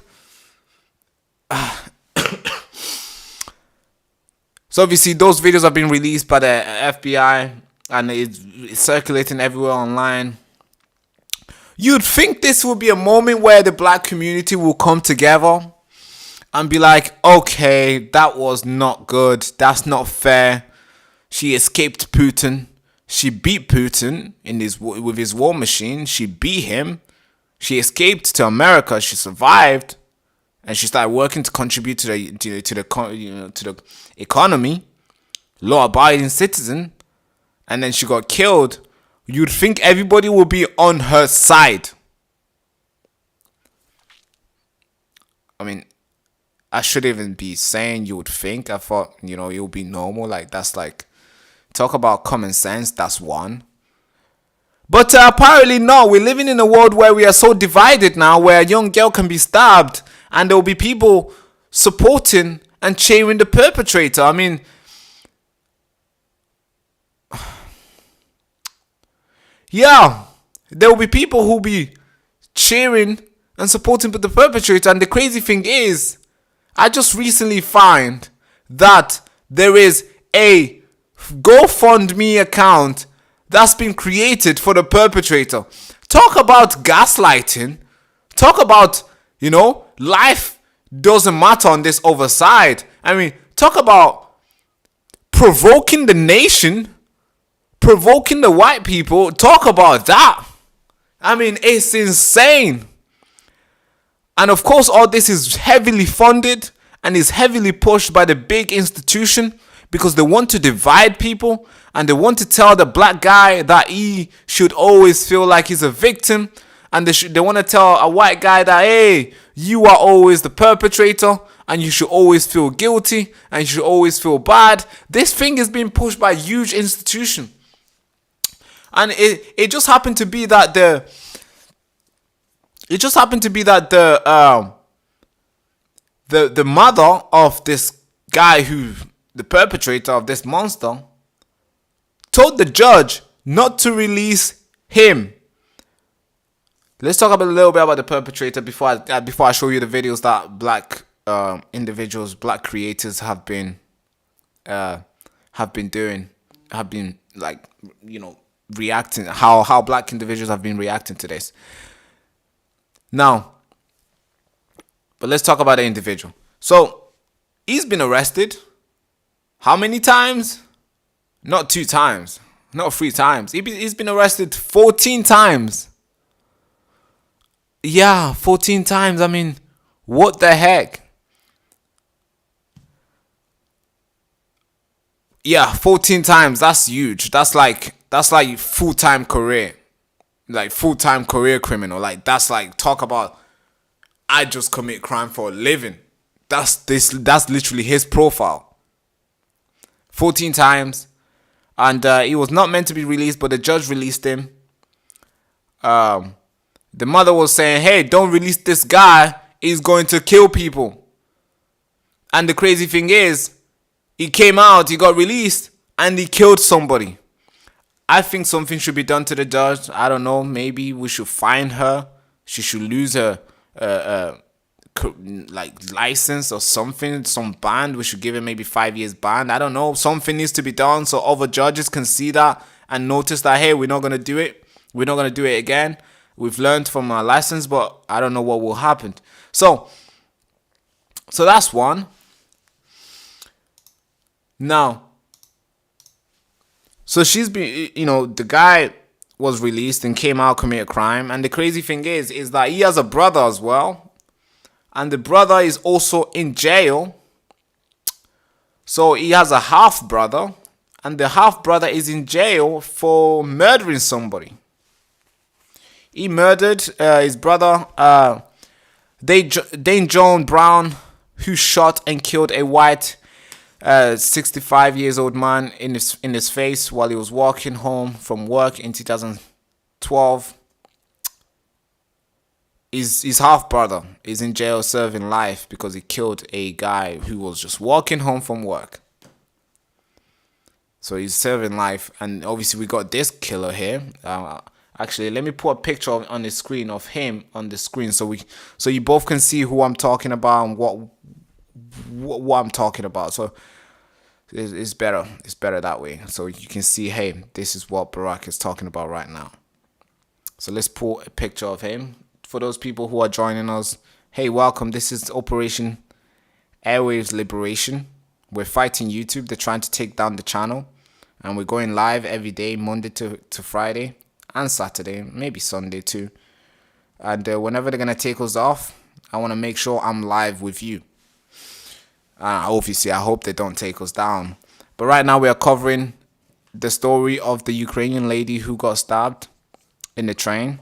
So obviously those videos have been released by the FBI. And it's circulating everywhere online. You'd think this would be a moment where the black community will come together and be like, okay, that was not good. That's not fair. She escaped Putin. She beat Putin with his war machine. She beat him. She escaped to America. She survived, and she started working to contribute to the economy. Law-abiding citizen. And then she got killed. You'd think everybody would be on her side. I mean, I shouldn't even be saying you would think. I thought, it would be normal. Like, that's like, talk about common sense. That's one. But apparently not. We're living in a world where we are so divided now, where a young girl can be stabbed and there will be people supporting and cheering the perpetrator. I mean, yeah, there will be people who be cheering and supporting the perpetrator. And the crazy thing is, I just recently find that there is a GoFundMe account that's been created for the perpetrator. Talk about gaslighting. Talk about, life doesn't matter on this other side. I mean, talk about provoking the nation, provoking the white people. Talk about that. I mean, it's insane. And of course, all this is heavily funded and is heavily pushed by the big institution, because they want to divide people and they want to tell the black guy that he should always feel like he's a victim, and they want to tell a white guy that, hey, you are always the perpetrator and you should always feel guilty and you should always feel bad. This thing is being pushed by a huge institution. And it just happened to be that the mother of this guy, who the perpetrator of this monster, told the judge not to release him. Let's talk a little bit about the perpetrator before I show you the videos that black individuals, black creators have been reacting, how black individuals have been reacting to this. Now, but let's talk about the individual. So, he's been arrested. How many times? Not 2 times. Not 3 times. He's been arrested 14 times. Yeah, 14 times. I mean, what the heck? Yeah, 14 times. That's huge. That's like full-time career. Like full-time career criminal. Like, that's like, talk about, I just commit crime for a living. That's literally his profile. 14 times. And he was not meant to be released, but the judge released him. The mother was saying, hey, don't release this guy. He's going to kill people. And the crazy thing is, he came out, he got released, and he killed somebody. I think something should be done to the judge. I don't know. Maybe we should fine her. She should lose her license or something, some ban. We should give her maybe 5 years ban. I don't know. Something needs to be done so other judges can see that and notice that, hey, we're not going to do it. We're not going to do it again. We've learned from our license, but I don't know what will happen. So that's one. Now, so she's been, the guy was released and came out, commit a crime. And the crazy thing is that he has a brother as well. And the brother is also in jail. So he has a half brother. And the half brother is in jail for murdering somebody. He murdered his brother, Dane John Brown, who shot and killed a white 65 years old man in his face while he was walking home from work in 2012. His half brother is in jail serving life because he killed a guy who was just walking home from work. So he's serving life, and obviously we got this killer here. Actually, let me put a picture on the screen of him on the screen so you both can see who I'm talking about and what I'm talking about. So it's better that way, so you can see, hey, this is what Baraka is talking about right now. So let's put a picture of him for those people who are joining us. Hey, welcome. This is Operation Airwaves Liberation. We're fighting YouTube. They're trying to take down the channel, and we're going live every day, Monday to Friday and Saturday, maybe Sunday too. And whenever they're gonna take us off, I want to make sure I'm live with you. Obviously, I hope they don't take us down. But right now, we are covering the story of the Ukrainian lady who got stabbed in the train.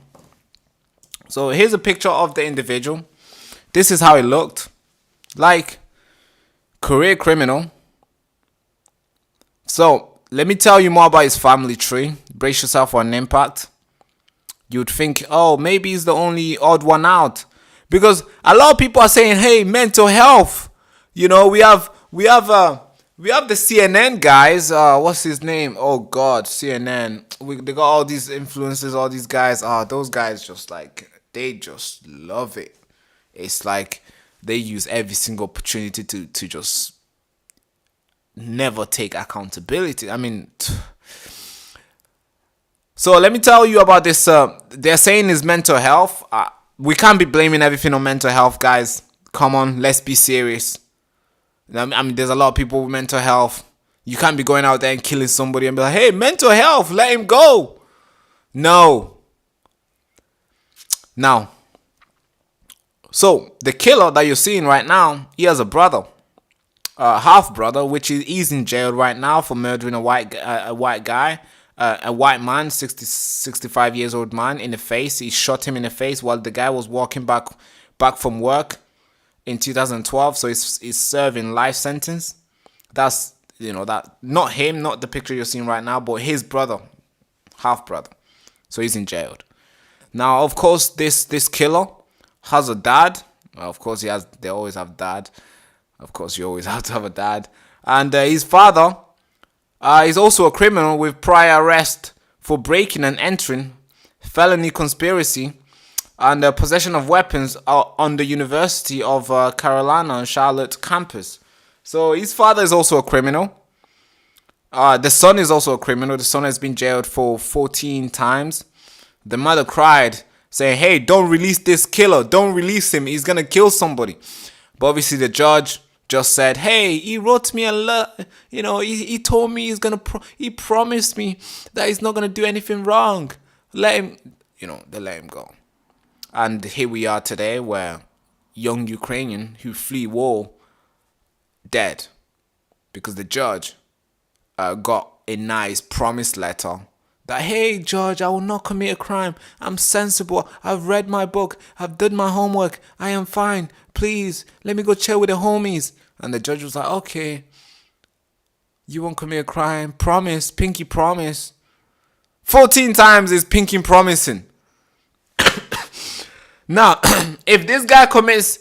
So here's a picture of the individual. This is how it looked. Like, career criminal. So let me tell you more about his family tree. Brace yourself for an impact. You'd think, oh, maybe he's the only odd one out. Because a lot of people are saying, hey, mental health. We have the CNN guys. What's his name? Oh God, CNN. They got all these influencers, all these guys. Those guys just like, they just love it. It's like they use every single opportunity to just never take accountability. I mean, so let me tell you about this. They're saying it's mental health. We can't be blaming everything on mental health, guys. Come on, let's be serious. I mean, there's a lot of people with mental health. You can't be going out there and killing somebody and be like, hey, mental health, let him go. No. Now, so the killer that you're seeing right now, he has a brother, half brother, which he's in jail right now for murdering a white guy, a white man, 65 years old man, in the face. He shot him in the face while the guy was walking back from work in 2012. So he's serving life sentence. That's, that, not him, not the picture you're seeing right now, but his brother, half brother. So he's in jail. Now, of course, this killer has a dad. Of course, they always have dad. Of course, you always have to have a dad. And his father is also a criminal with prior arrest for breaking and entering, felony conspiracy, and possession of weapons on the University of Carolina Charlotte campus. So his father is also a criminal. The son is also a criminal. The son has been jailed for 14 times. The mother cried, saying, hey, don't release this killer. Don't release him. He's going to kill somebody. But obviously the judge just said, hey, he wrote me a letter. He told me he promised me that he's not going to do anything wrong. Let him, they let him go. And here we are today, where young Ukrainian who flee war dead because the judge got a nice promise letter that, hey, judge, I will not commit a crime. I'm sensible. I've read my book. I've done my homework. I am fine. Please, let me go chill with the homies. And the judge was like, okay, you won't commit a crime. Promise, pinky promise. 14 times is pinky promising. Now, if this guy commits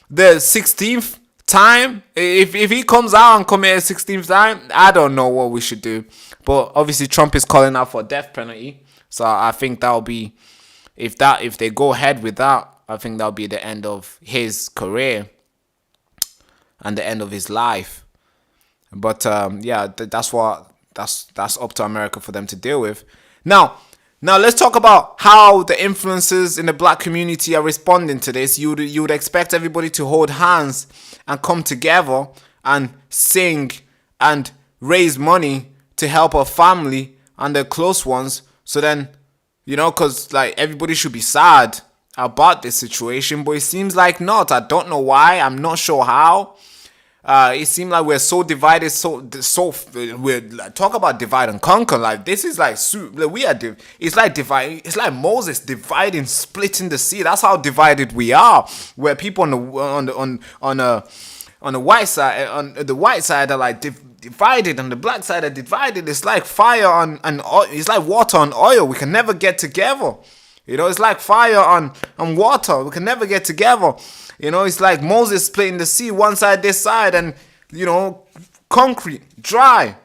the 16th time, if he comes out and commits a 16th time, I don't know what we should do. But obviously Trump is calling out for a death penalty. So I think that'll be, if they go ahead with that, I think that'll be the end of his career and the end of his life. But that's up to America for them to deal with. Now let's talk about how the influencers in the black community are responding to this. You would expect everybody to hold hands and come together and sing and raise money to help our family and their close ones. So then, because like everybody should be sad about this situation, but it seems like not. I don't know why. I'm not sure how. It seems like we're so divided. We're talk about divide and conquer. Like this is like it's like divide. It's like Moses dividing, splitting the sea. That's how divided we are. Where people on the white side, on the white side are like divided, and the black side are divided. It's like fire on oil. It's like water on oil. We can never get together. It's like fire on water. We can never get together. It's like Moses splitting the sea, one side, this side, and, concrete, dry.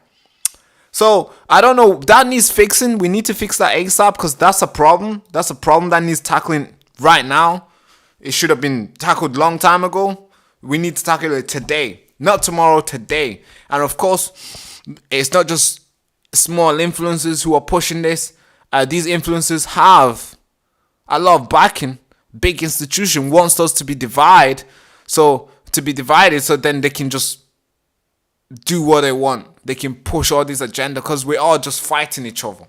So, I don't know. That needs fixing. We need to fix that ASAP because that's a problem. That's a problem that needs tackling right now. It should have been tackled long time ago. We need to tackle it today. Not tomorrow, today. And, of course, it's not just small influencers who are pushing this. These influencers have a lot of backing. Big institution wants us to be divided, so then they can just do what they want. They can push all this agenda because we're all just fighting each other.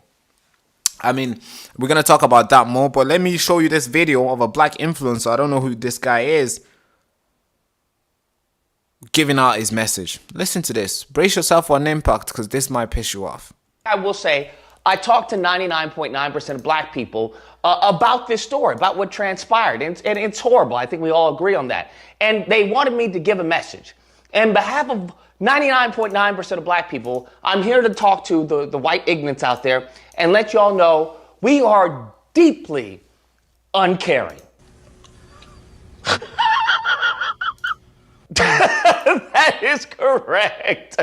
I mean, we're gonna talk about that more, but let me show you this video of a black influencer. I don't know who this guy is, giving out his message. Listen to this. Brace yourself for an impact because this might piss you off. I will say, I talked to 99.9% of black people about this story, about what transpired. And it's horrible. I think we all agree on that. And they wanted me to give a message. And on behalf of 99.9% of black people, I'm here to talk to the white ignorants out there and let y'all know we are deeply uncaring. That is correct.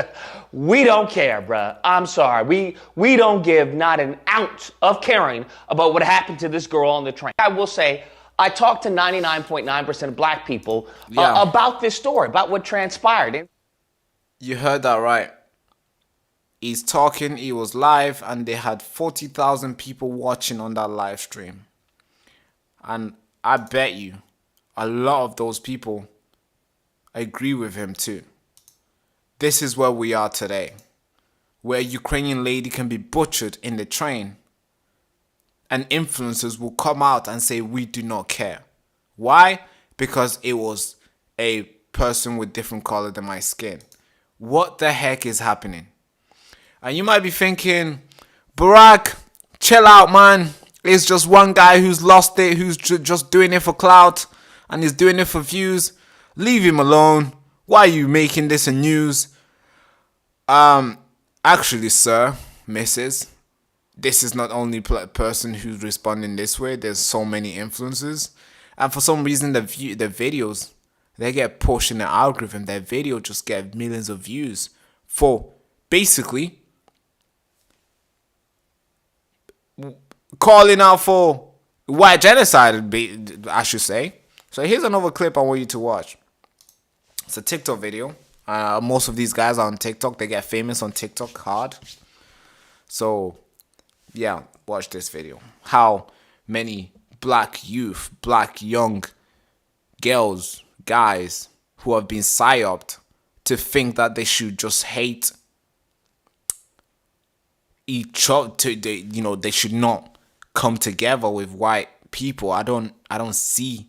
We don't care, bruh. I'm sorry. We don't give not an ounce of caring about what happened to this girl on the train. I will say, I talked to 99.9% of black people Yeah. about this story, about what transpired. You heard that right. He's talking, he was live, and they had 40,000 people watching on that live stream. And I bet you a lot of those people agree with him too. This is where we are today, where a Ukrainian lady can be butchered in the train, and influencers will come out and say, we do not care. Why? Because it was a person with different color than my skin. What the heck is happening? And you might be thinking, Barack, chill out, man. It's just one guy who's lost it, who's just doing it for clout, and he's doing it for views. Leave him alone. Why are you making this a news? Actually, sir, Mrs., this is not only a person who's responding this way. There's so many influencers. And for some reason, the videos, they get pushed in the algorithm. Their video just get millions of views for basically calling out for white genocide, I should say. So here's another clip I want you to watch. It's a TikTok video. Most of these guys are on TikTok. They get famous on TikTok hard. So, yeah, watch this video. How many black youth, black young girls, guys who have been psyoped to think that they should just hate each other, they should not come together with white people. I don't see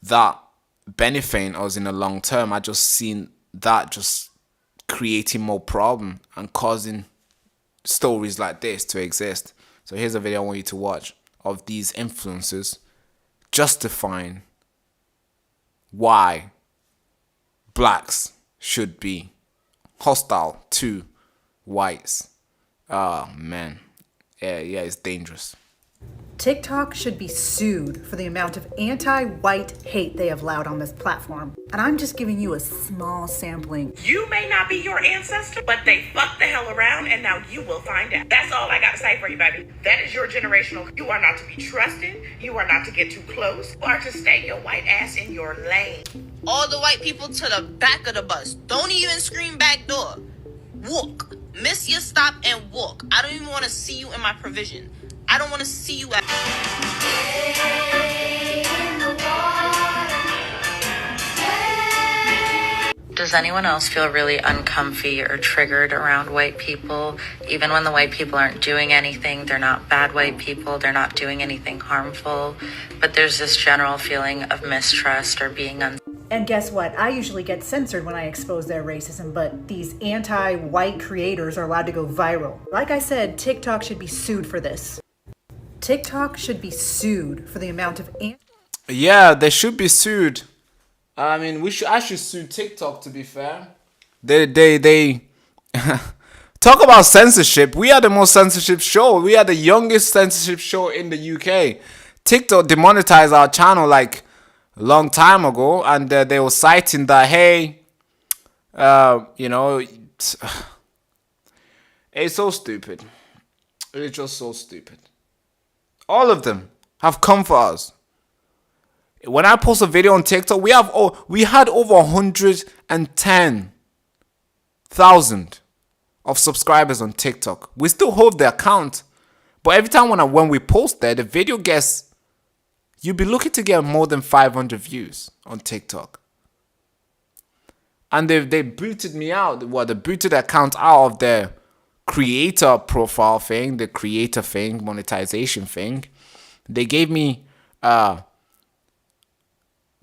that benefiting us in the long term. I just seen that just creating more problem and causing stories like this to exist. So here's a video I want you to watch of these influencers justifying why blacks should be hostile to whites. Oh man, yeah, it's dangerous. TikTok should be sued for the amount of anti-white hate they have allowed on this platform. And I'm just giving you a small sampling. You may not be your ancestor, but they fucked the hell around, and now you will find out. That's all I got to say for you, baby. That is your generational. You are not to be trusted. You are not to get too close. You are to stay your white ass in your lane. All the white people to the back of the bus. Don't even scream back door. Walk. Miss your stop and walk. I don't even want to see you in my provision. I don't want to see you at... Does anyone else feel really uncomfy or triggered around white people? Even when the white people aren't doing anything, they're not bad white people, they're not doing anything harmful, but there's this general feeling of mistrust or being And guess what? I usually get censored when I expose their racism, but these anti-white creators are allowed to go viral. Like I said, TikTok should be sued for this. TikTok should be sued for the amount of... Yeah, they should be sued. I mean, I should sue TikTok, to be fair. They talk about censorship. We are the most censorship show. We are the youngest censorship show in the UK. TikTok demonetized our channel like a long time ago, and they were citing that, hey, it's so stupid. It's just so stupid. All of them have come for us. When I post a video on TikTok, we had over 110,000 of subscribers on TikTok. We still hold the account, but every time when we post there, the video gets, you'll be looking to get more than 500 views on TikTok. And they booted me out. Well, they booted the account out of their creator profile thing, the creator thing, monetization thing. They gave me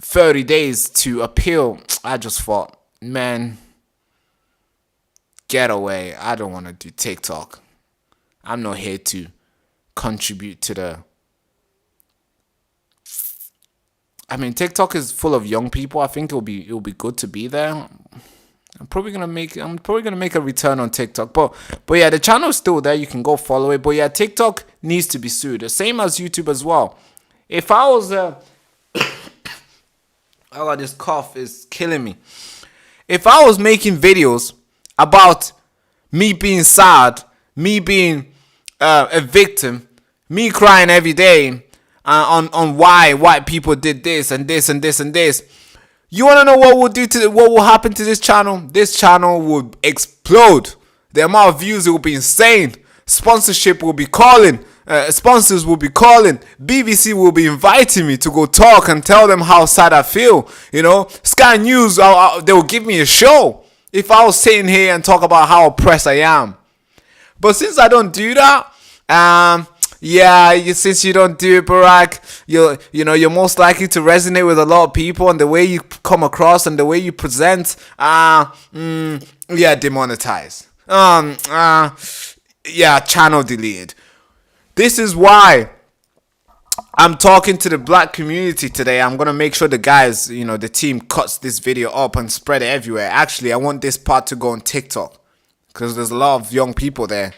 30 days to appeal. I just thought, man, get away. I don't want to do TikTok. I'm not here to contribute to the... I mean, TikTok is full of young people. I think it'll be good to be there. I'm probably gonna make a return on TikTok, but yeah, the channel is still there. You can go follow it. But yeah, TikTok needs to be sued, the same as YouTube as well. If I was oh God, this cough is killing me. If I was making videos about me being sad, me being a victim, me crying every day, on why white people did this and this and this and this. You want to know what will happen to this channel? This channel will explode. The amount of views, it will be insane. Sponsorship will be calling. Sponsors will be calling. BBC will be inviting me to go talk and tell them how sad I feel. You know, Sky News, they will give me a show if I was sitting here and talk about how oppressed I am. But since I don't do that, since you don't do it, Barack, you're most likely to resonate with a lot of people, and the way you come across and the way you present, demonetized. Channel deleted. This is why I'm talking to the black community today. I'm gonna make sure the guys, the team cuts this video up and spread it everywhere. Actually, I want this part to go on TikTok because there's a lot of young people there.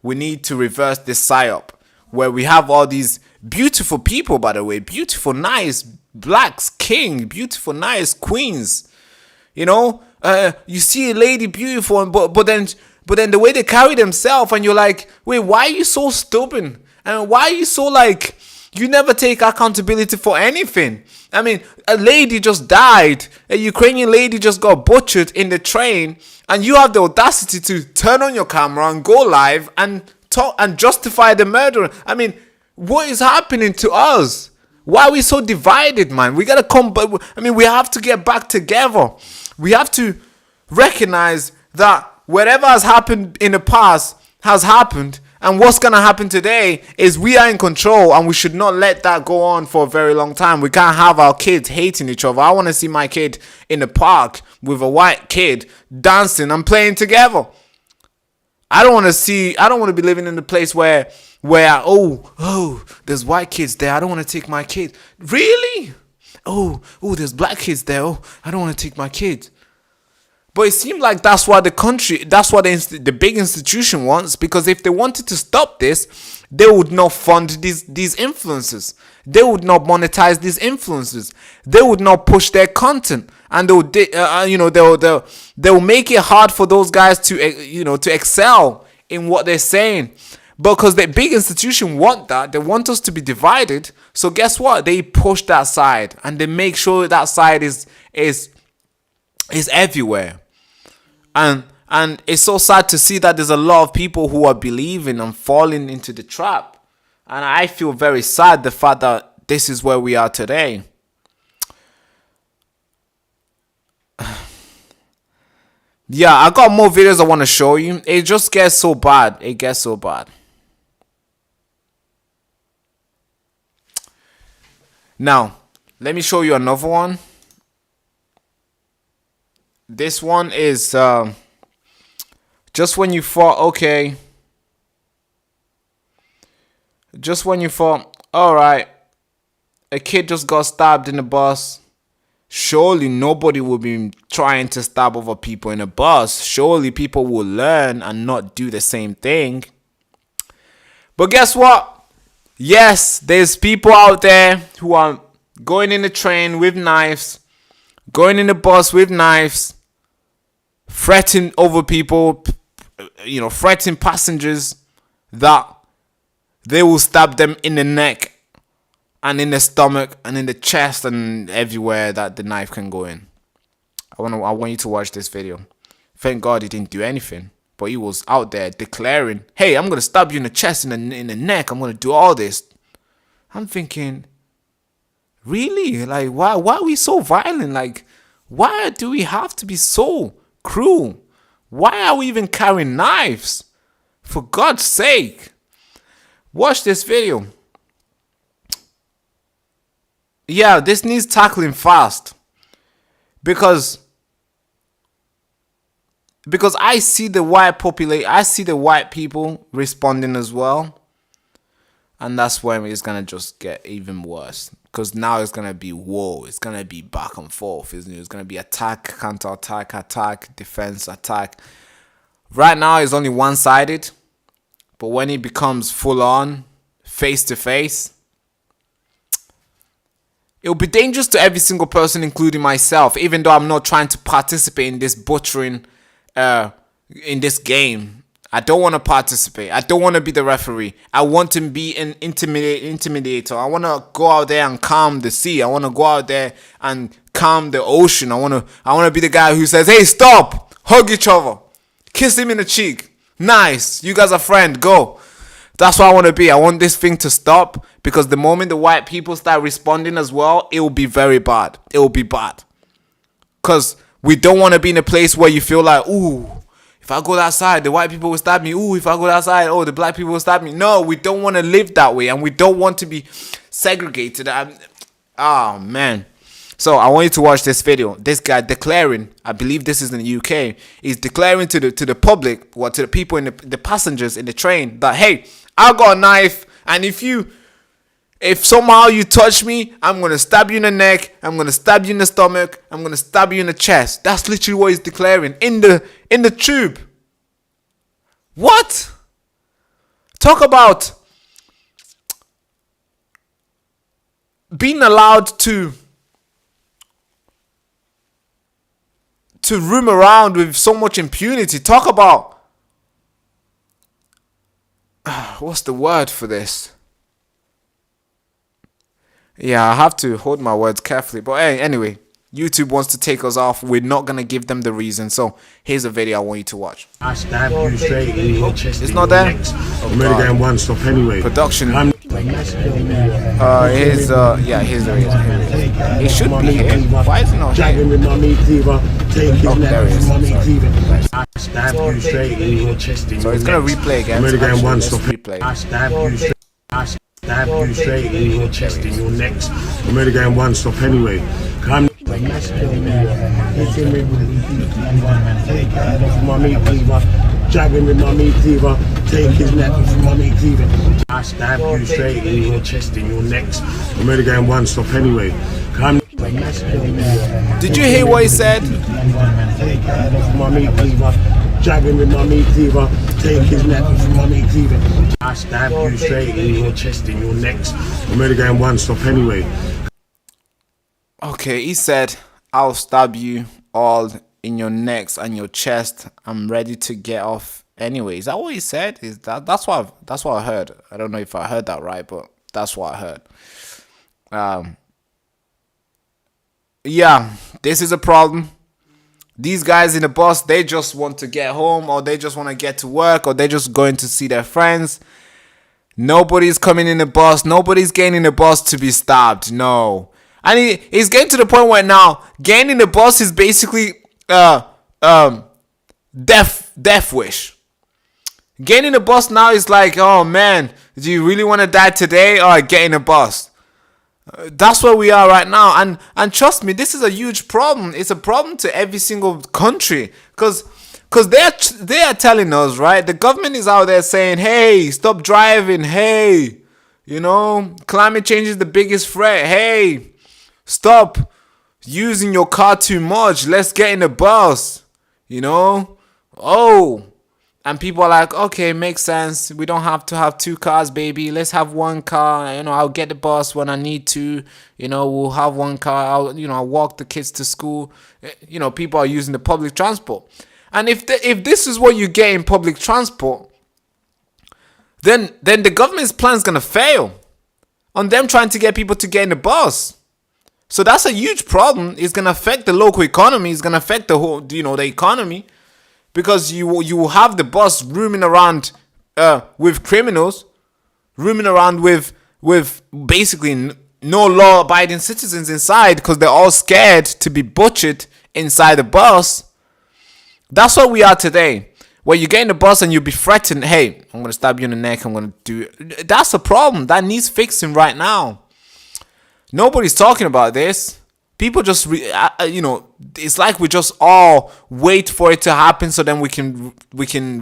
We need to reverse this psyop where we have all these beautiful people, by the way, beautiful, nice blacks, king, beautiful, nice queens. You see a lady beautiful, but then the way they carry themselves, and you're like, wait, why are you so stubborn? And why are you so you never take accountability for anything? I mean, a lady just died. A Ukrainian lady just got butchered in the train, and you have the audacity to turn on your camera and go live and talk and justify the murder. I mean, what is happening to us? Why are we so divided, man? We gotta come back. I mean, we have to get back together. We have to recognize that whatever has happened in the past has happened, and what's gonna happen today is we are in control, and we should not let that go on for a very long time. We can't have our kids hating each other. I want to see my kid in the park with a white kid dancing and playing together. I don't want to be living in a place where there's white kids there. I don't want to take my kid. Really? Oh, there's black kids there. Oh, I don't want to take my kid. But it seemed like that's what the big institution wants, because if they wanted to stop this, they would not fund these influencers. They would not monetize these influencers. They would not push their content, and they'll make it hard for those guys to excel in what they're saying. Because the big institution want that. They want us to be divided. So guess what? They push that side, and they make sure that side is everywhere. And it's so sad to see that there's a lot of people who are believing and falling into the trap. And I feel very sad the fact that this is where we are today. Yeah, I got more videos I want to show you. It just gets so bad. It gets so bad. Now, let me show you another one. This one is just when you thought, okay. Just when you thought, alright, a kid just got stabbed in the bus. Surely nobody will be trying to stab other people in a bus. Surely people will learn and not do the same thing. But guess what? Yes, there's people out there who are going in the train with knives, going in the bus with knives, threatening other people, threatening passengers that they will stab them in the neck and in the stomach and in the chest and everywhere that the knife can go in. I want you to watch this video. Thank God he didn't do anything, but he was out there declaring, hey, I'm going to stab you in the chest, in the neck. I'm going to do all this. I'm thinking, really? Like, why are we so violent? Like, why do we have to be so cruel? Why are we even carrying knives? For God's sake. Watch this video. Yeah, this needs tackling fast. Because I see the white people responding as well. And that's when it's going to just get even worse. Because now it's going to be war. It's going to be back and forth, isn't it? It's going to be attack, counter-attack, attack, defense, attack. Right now it's only one-sided. But when it becomes full-on, face-to-face, it'll be dangerous to every single person, including myself. Even though I'm not trying to participate in this butchering, in this game. I don't want to participate. I don't want to be the referee. I want to be an intimidator. I want to go out there and calm the sea. I want to go out there and calm the ocean. I want to be the guy who says, hey, stop, hug each other, kiss him in the cheek. Nice, you guys are friends, go. That's what I want to be. I want this thing to stop, because the moment the white people start responding as well, it will be very bad. It will be bad. Because we don't want to be in a place where you feel like, ooh, if I go that side, the white people will stab me. Ooh, if I go that side, oh, the black people will stab me. No, we don't want to live that way, and we don't want to be segregated. Oh, man. So I want you to watch this video. This guy declaring, I believe this is in the UK, he's declaring to the public, or to the people in the passengers in the train, that, hey, I got a knife, and if somehow you touch me, I'm going to stab you in the neck, I'm going to stab you in the stomach, I'm going to stab you in the chest. That's literally what he's declaring in the tube. What? Talk about being allowed to roam around with so much impunity. Talk about what's the word for this? Yeah, I have to hold my words carefully. But hey, anyway, YouTube wants to take us off. We're not going to give them the reason. So here's a video I want you to watch. I stab you straight in your chest. It's not there? I'm ready to get one stop anyway. Production. Here's the reason. It should be here. Why is it not here? Oh, there it is. I stab you straight in your chest. So it's going to replay again. I'm ready to get one stop. Replay. I stab you straight. Stab you straight in your chest, in your neck. I'm ready to get one stop anyway. Come. Jab him with my meat cleaver, take his neck from my meat cleaver. I stab you straight in your chest, in your neck. I'm ready to get one stop anyway. Come. Did you hear what he said? My meat cleaver, jab him with my meat cleaver, take his neck from my meat cleaver. I stab you straight in your chest, in your neck. I'm ready to get one stop anyway. Okay, he said, I'll stab you all in your necks and your chest. I'm ready to get off anyway. Is that what he said? That's what I heard. I don't know if I heard that right, but that's what I heard. Yeah, this is a problem. These guys in the bus, they just want to get home, or they just want to get to work, or they're just going to see their friends. Nobody's coming in the bus. Nobody's getting in the bus to be stabbed. No. And he's getting to the point where now getting in the bus is basically death wish. Getting in the bus now is like, oh man, do you really want to die today? Or get in the bus. That's where we are right now. And trust me, this is a huge problem. It's a problem to every single country. Because they are telling us, right? The government is out there saying, hey, stop driving. Hey, climate change is the biggest threat. Hey, stop using your car too much. Let's get in the bus. Oh. And people are like, okay, makes sense. We don't have to have two cars, baby. Let's have one car. I'll get the bus when I need to. We'll have one car. I'll walk the kids to school. People are using the public transport. And if this is what you get in public transport, then the government's plan is going to fail on them trying to get people to get in the bus. So that's a huge problem. It's going to affect the local economy. It's going to affect the whole, the economy. Because you will have the bus roaming around with criminals, roaming around with basically no law-abiding citizens inside, because they're all scared to be butchered inside the bus. That's what we are today. Where you get in the bus and you'll be threatened, hey, I'm going to stab you in the neck, I'm going to do it. That's a problem. That needs fixing right now. Nobody's talking about this. People just, it's like we just all wait for it to happen so then we can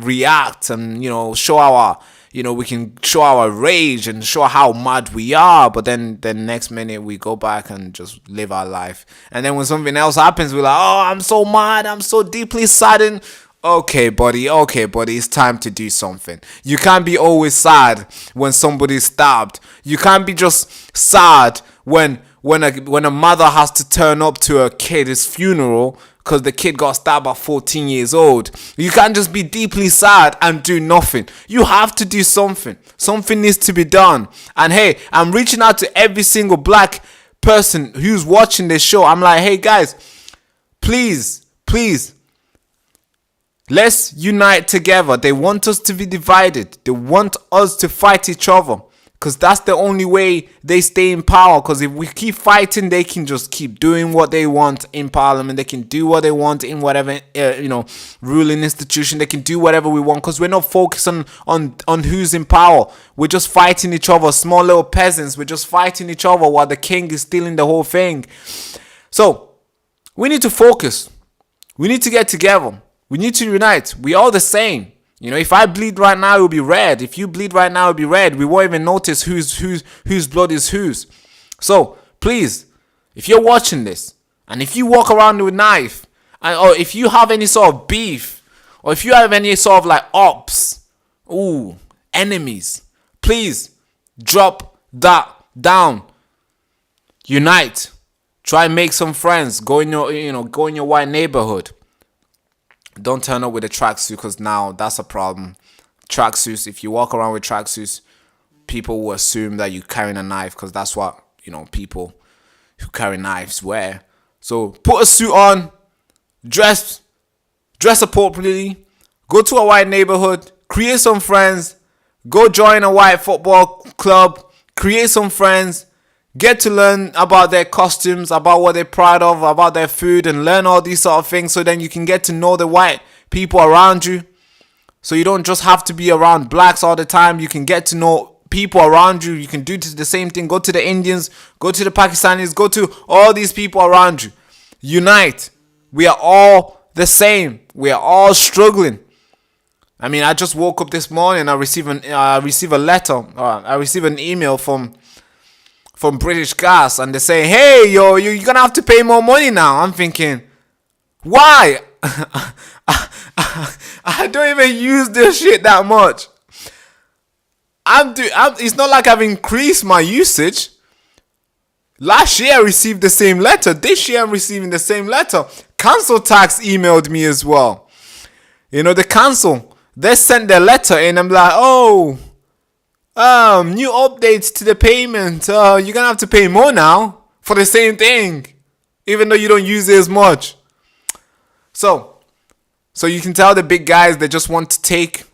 react and, show our, we can show our rage and show how mad we are. But then the next minute we go back and just live our life. And then when something else happens, we're like, oh, I'm so mad. I'm so deeply saddened. Okay, buddy, it's time to do something. You can't be always sad when somebody's stabbed. You can't be just sad when when a mother has to turn up to a kid's funeral because the kid got stabbed at 14 years old. You can't just be deeply sad and do nothing. You have to do something. Something needs to be done. And hey, I'm reaching out to every single black person who's watching this show. I'm like, hey guys, please, let's unite together. They want us to be divided. They want us to fight each other. Because that's the only way they stay in power. Because if we keep fighting, they can just keep doing what they want in parliament. They can do what they want in whatever, ruling institution. They can do whatever we want. Because we're not focused on who's in power. We're just fighting each other. Small little peasants. We're just fighting each other while the king is stealing the whole thing. So, we need to focus. We need to get together. We need to unite. We are the same. If I bleed right now, it will be red. If you bleed right now, it will be red. We won't even notice whose blood is whose. So, please, if you're watching this, and if you walk around with a knife, or if you have any sort of beef, or if you have any sort of like ops, enemies, please drop that down. Unite. Try and make some friends. Go in your white neighborhood. Don't turn up with a tracksuit, because now that's a problem. Tracksuits, if you walk around with tracksuits, people will assume that you're carrying a knife, because that's what, people who carry knives wear. So put a suit on, dress appropriately, go to a white neighborhood, create some friends, go join a white football club, create some friends, get to learn about their costumes, about what they're proud of, about their food, and learn all these sort of things, so then you can get to know the white people around you. So you don't just have to be around blacks all the time. You can get to know people around you. You can do the same thing. Go to the Indians, go to the Pakistanis, go to all these people around you. Unite. We are all the same. We are all struggling. I just woke up this morning. I received a letter. I received an email from British Gas, and they say, hey, you're gonna have to pay more money now. I'm thinking, why? I don't even use this shit that much. It's not like I've increased my usage. Last year I received the same letter. This year I'm receiving the same letter. Council tax emailed me as well. The council, they sent their letter in. I'm like, new updates to the payment. You're gonna have to pay more now for the same thing, even though you don't use it as much. So you can tell the big guys, they just want to take,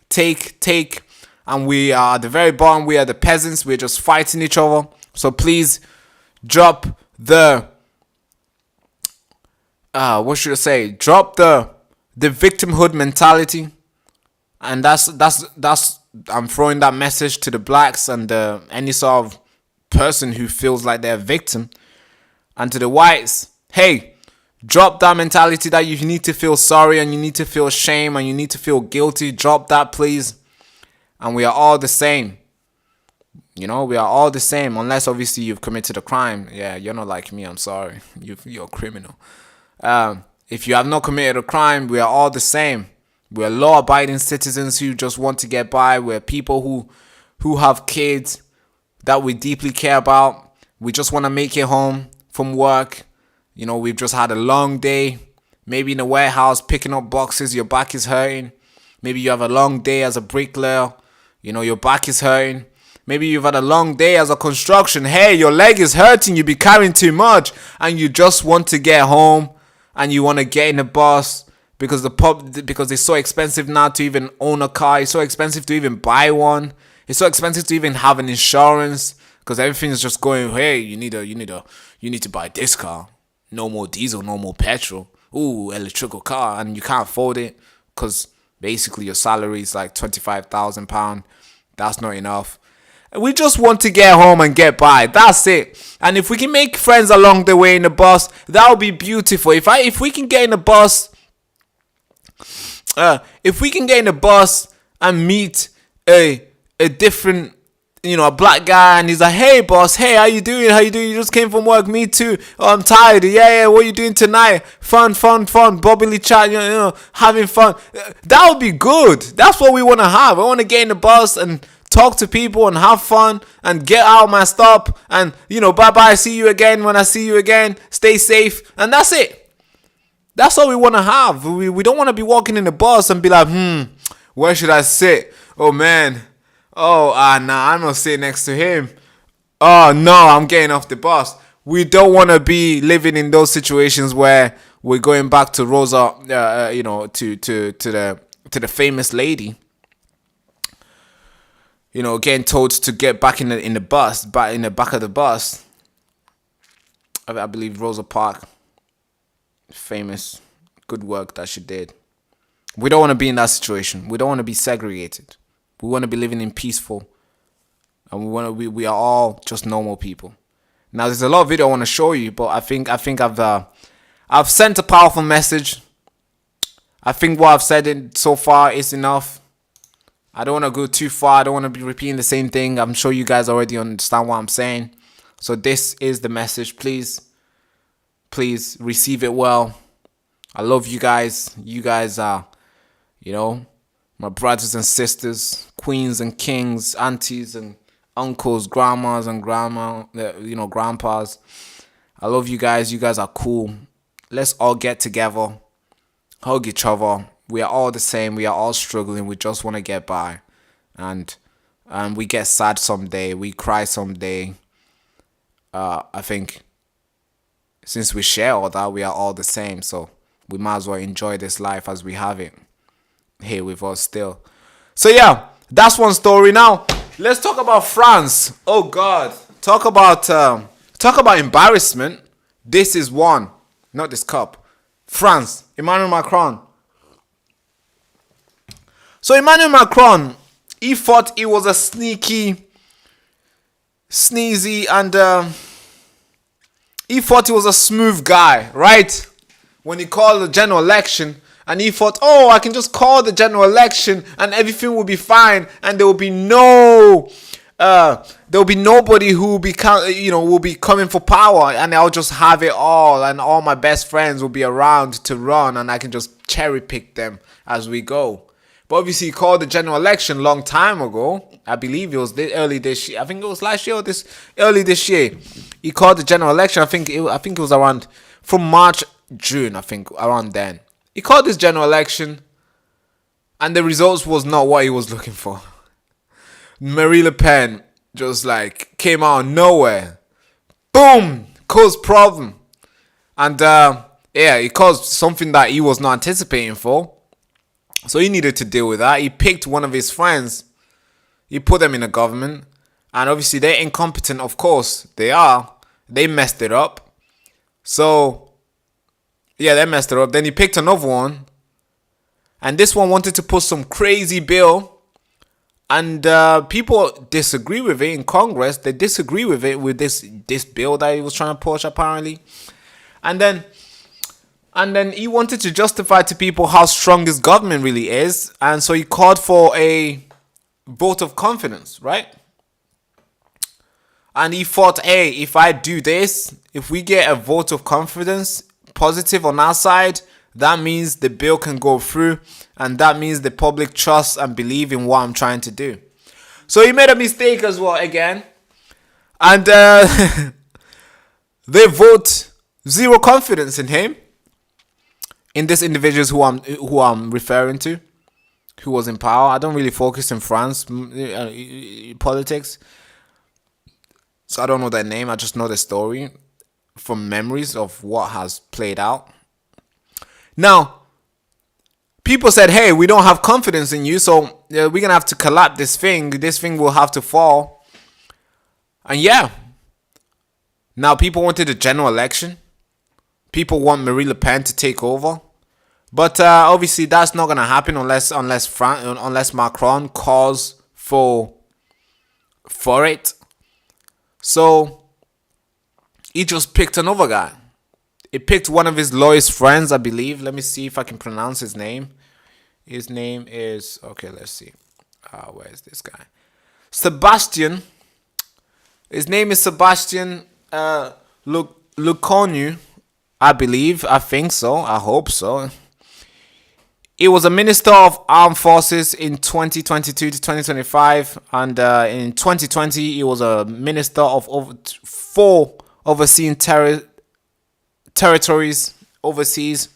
and we are at the very bottom. We are the peasants. We're just fighting each other. So please drop the drop the victimhood mentality, and that's. I'm throwing that message to the blacks and any sort of person who feels like they're a victim. And to the whites, hey, drop that mentality that you need to feel sorry and you need to feel shame and you need to feel guilty. Drop that, please. And we are all the same. We are all the same, unless obviously you've committed a crime. Yeah, you're not like me. I'm sorry. You're a criminal. If you have not committed a crime, we are all the same. We're law-abiding citizens who just want to get by. We're people who have kids that we deeply care about. We just want to make it home from work. We've just had a long day. Maybe in a warehouse picking up boxes, your back is hurting. Maybe you have a long day as a bricklayer. Your back is hurting. Maybe you've had a long day as a construction. Hey, your leg is hurting. You be carrying too much. And you just want to get home. And you want to get in a bus. Because it's so expensive now to even own a car. It's so expensive to even buy one. It's so expensive to even have an insurance. Because everything is just going, hey, you need to buy this car. No more diesel, no more petrol. Ooh, electrical car. And you can't afford it. Because basically your salary is like £25,000. That's not enough. We just want to get home and get by. That's it. And if we can make friends along the way in the bus, that would be beautiful. If we can get in the bus... if we can get in a bus and meet a different, a black guy, and he's like, hey boss, hey, how you doing? You just came from work? Me too. Oh, I'm tired. Yeah, what are you doing tonight? Fun, bubbly chat, having fun. That would be good. That's what we want to have. I want to get in the bus and talk to people and have fun and get out my stop and, bye-bye, see you again when I see you again, stay safe, and that's it. That's all we want to have. We don't want to be walking in the bus and be like, where should I sit? Oh, man. Oh, nah, I'm not sitting next to him. Oh, no, I'm getting off the bus. We don't want to be living in those situations where we're going back to Rosa, to the famous lady. Getting told to get back in the bus, back in the back of the bus. I believe Rosa Parks, famous, good work that she did. We don't want to be in that situation. We don't want to be segregated. We want to be living in peaceful, and we are all just normal people. Now, there's a lot of video I want to show you, but I think I've sent a powerful message. I think what I've said so far is enough. I don't want to go too far. I don't want to be repeating the same thing. I'm sure you guys already understand what I'm saying. So this is the message. Please receive it well. I love you guys. You guys are, my brothers and sisters, queens and kings, aunties and uncles, grandmas and grandpas. I love you guys. You guys are cool. Let's all get together, hug each other. We are all the same. We are all struggling. We just want to get by, and we get sad someday. We cry someday. I think since we share all that, we are all the same. So we might as well enjoy this life as we have it here with us still. So yeah, that's one story. Now let's talk about France. Oh God, talk about embarrassment. This is one, not this cup. France, Emmanuel Macron. So Emmanuel Macron, he thought he was a sneaky, sneezy, and he thought he was a smooth guy, right? When he called the general election, and he thought, oh, I can just call the general election and everything will be fine, and there will be nobody who will be coming for power, and I'll just have it all, and all my best friends will be around to run, and I can just cherry pick them as we go. But obviously, he called the general election long time ago. I believe it was early this year. I think it was last year or early this year. He called the general election. I think it was around from March, June. I think around then. He called this general election, and the results was not what he was looking for. Marine Le Pen just came out of nowhere. Boom! Caused problem. And he caused something that he was not anticipating for. So he needed to deal with that. He picked one of his friends. He put them in the government. And obviously they're incompetent, of course. They are. They messed it up. So, yeah, they messed it up. Then he picked another one. And this one wanted to put some crazy bill. And people disagree with it in Congress. They disagree with it, with this bill that he was trying to push, apparently. And then he wanted to justify to people how strong this government really is. And so he called for a vote of confidence, right? And he thought, hey, if I do this, if we get a vote of confidence, positive on our side, that means the bill can go through. And that means the public trusts and believe in what I'm trying to do. So he made a mistake as well again. And they vote zero confidence in him. In this individuals who I'm referring to, who was in power. I don't really focus in France politics, so I don't know their name. I just know the story from memories of what has played out. Now, people said, "Hey, we don't have confidence in you, so we're gonna have to collapse this thing. This thing will have to fall." And yeah, now people wanted a general election. People want Marine Le Pen to take over. But obviously that's not going to happen unless Macron calls for it. So he just picked another guy. He picked one of his loyalist friends, I believe. Let me see if I can pronounce his name. His name is... Okay, let's see. Where is this guy? Sebastian. His name is Sebastian Lecornu. I believe. I think so. I hope so. He was a minister of armed forces in 2022 to 2025, and in 2020 he was a minister of four overseeing territories overseas.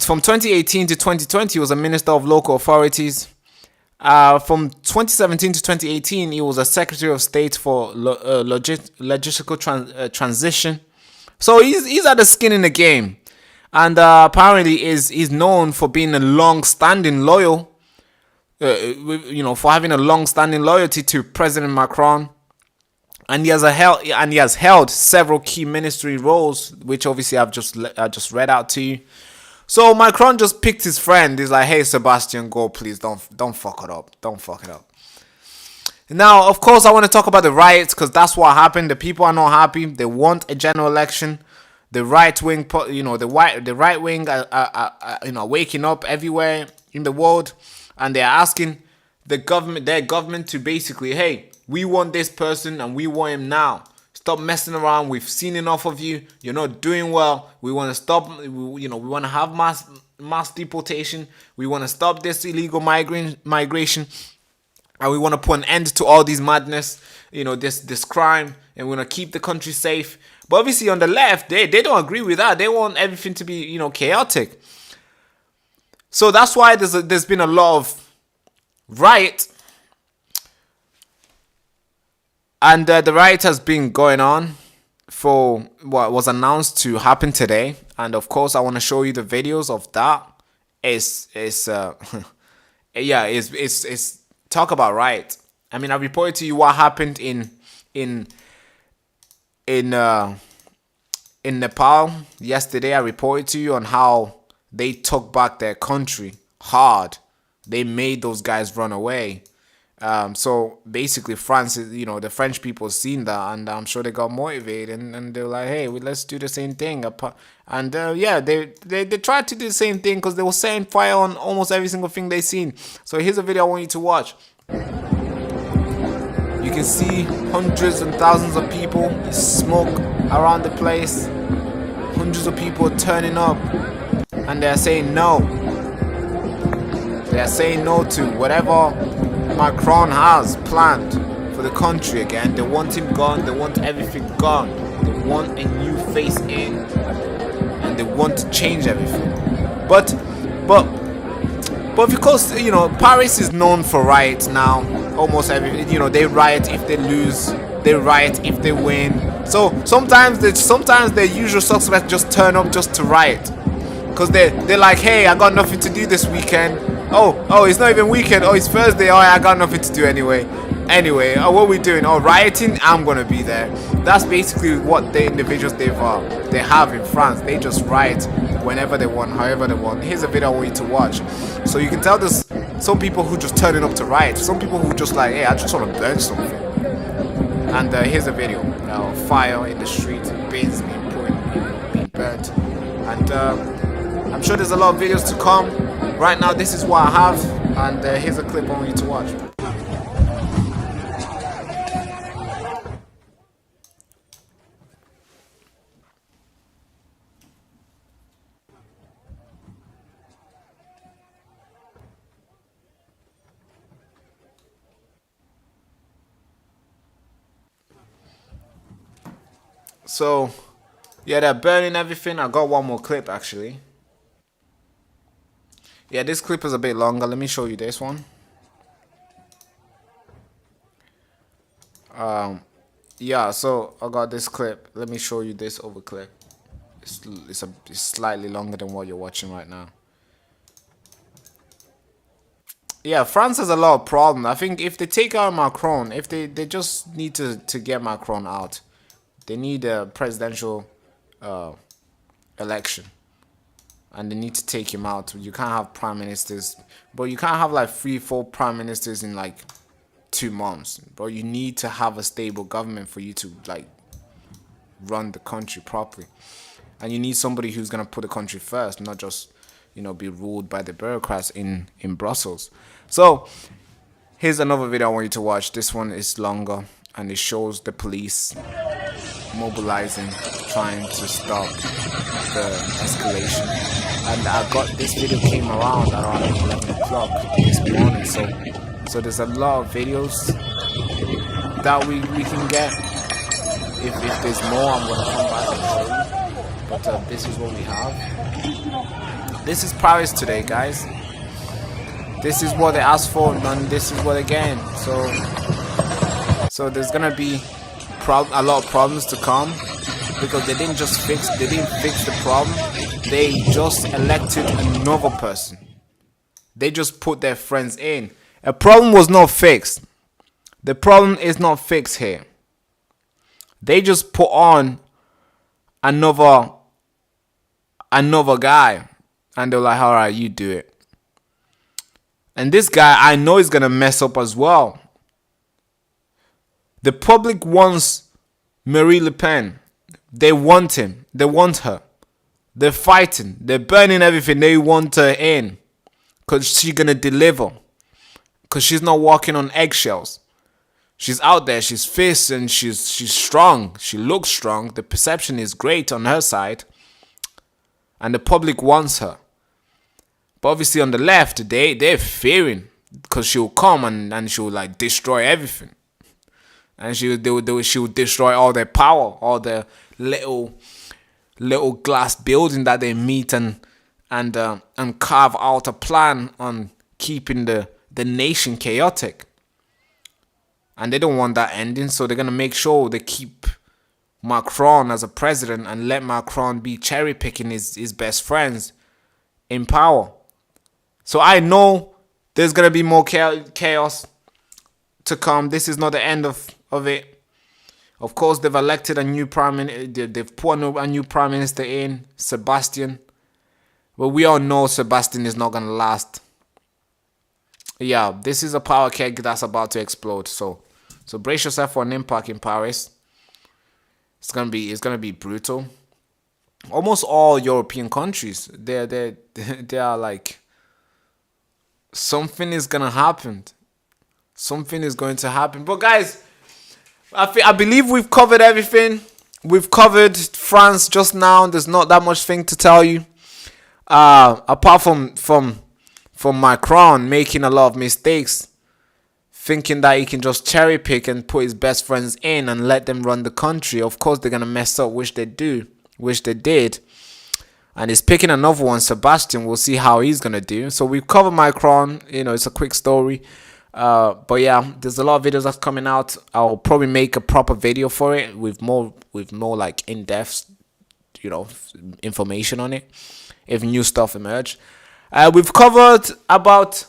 From 2018 to 2020 he was a minister of local authorities. From 2017 to 2018 he was a secretary of state for logistical transition. So he's had the skin in the game. And apparently he's known for being a long-standing loyal, for having a long-standing loyalty to President Macron, and he has held several key ministry roles, which obviously I just read out to you. So Macron just picked his friend. He's like, "Hey Sebastian, go please, don't fuck it up, don't fuck it up." Now, of course, I want to talk about the riots because that's what happened. The people are not happy. They want a general election. The right wing, the right wing are waking up everywhere in the world, and they're asking their government to basically, hey, we want this person and we want him now. Stop messing around. We've seen enough of you. You're not doing well. We want to stop. We want to have mass deportation. We want to stop this illegal migration, and we want to put an end to all these madness. This crime, and we want to keep the country safe. But obviously on the left, they don't agree with that. They want everything to be, chaotic. So that's why there's been a lot of riot. And the riot has been going on for what was announced to happen today. And of course, I want to show you the videos of that. It's talk about riot. I mean, I reported to you what happened in Nepal yesterday. I reported to you on how they took back their country hard. They made those guys run away. So basically France, the French people seen that, and I'm sure they got motivated, and they're like, hey, let's do the same thing. And they tried to do the same thing because they were setting fire on almost every single thing they seen. So here's a video I want you to watch. You can see hundreds and thousands of people, smoke around the place. Hundreds of people turning up, and they're saying no. They're saying no to whatever Macron has planned for the country again. They want him gone. They want everything gone. They want a new face in, and they want to change everything. But because Paris is known for riots now. Almost every they riot if they lose, they riot if they win. So sometimes the usual suspects just turn up just to riot, because they're like, hey, I got nothing to do this weekend. Oh, it's not even weekend. Oh, it's Thursday. Oh, I got nothing to do anyway. What are we doing? Oh, rioting. I'm gonna be there. That's basically what the individuals they have in France. They just riot whenever they want, however they want. Here's a video I want you to watch, so you can tell there's some people who just turning up to riot. Some people who just like, hey, I just want to burn something. And here's a video. Fire in the street, bins being burnt, and I'm sure there's a lot of videos to come. Right now, this is what I have, and here's a clip I want you to watch. So, yeah, they're burning everything. I got one more clip, actually. Yeah, this clip is a bit longer. Let me show you this one. Yeah, so I got this clip. Let me show you this over clip. It's slightly longer than what you're watching right now. Yeah, France has a lot of problems. I think if they take out Macron, if they just need to get Macron out. They need a presidential election, and they need to take him out. You can't have prime ministers, but you can't have like 3-4 prime ministers in like 2 months. But you need to have a stable government for you to like run the country properly, and you need somebody who's gonna put the country first, not just be ruled by the bureaucrats in Brussels. So here's another video I want you to watch. This one is longer, and it shows the police mobilizing, trying to stop the escalation. And I got this video came around 11 o'clock this morning, so there's a lot of videos that we can get. If there's more, I'm gonna come back and show you, but this is what we have. This is Paris today, guys. This is what they asked for, and this is what they gain. So there's gonna be a lot of problems to come, because they didn't fix the problem. They just elected another person. They just put their friends in. A problem was not fixed. The problem is not fixed here. They just put on another guy, and they're like, all right, you do it. And this guy, I know, is gonna mess up as well. The public wants Marine Le Pen. They want him. They want her. They're fighting. They're burning everything. They want her in, because she's gonna deliver. Because she's not walking on eggshells. She's out there. She's fierce and she's strong. She looks strong. The perception is great on her side, and the public wants her. But obviously on the left, they're fearing, because she'll come and she'll like destroy everything, and she will destroy all their power, all the little glass building that they meet, and carve out a plan on keeping the nation chaotic. And they don't want that ending, so they're gonna make sure they keep Macron as a president and let Macron be cherry picking his best friends in power. So I know there's gonna be more chaos to come. This is not the end of it. Of course, they've elected a new prime minister. They've put a new prime minister in, Sebastian. But we all know Sebastian is not gonna last. Yeah, this is a power keg that's about to explode. So brace yourself for an impact in Paris. It's gonna be brutal. Almost all European countries, they are like, something is gonna happen. Something is going to happen. But guys, I believe we've covered everything. We've covered France just now. There's not that much thing to tell you. Apart from Macron making a lot of mistakes, thinking that he can just cherry pick and put his best friends in and let them run the country. Of course, they're gonna mess up, which they did. And he's picking another one, Sebastian. We'll see how he's gonna do. So we've covered Macron. It's a quick story. But yeah, there's a lot of videos that's coming out. I'll probably make a proper video for it with more like in-depth, information on it if new stuff emerge. We've covered about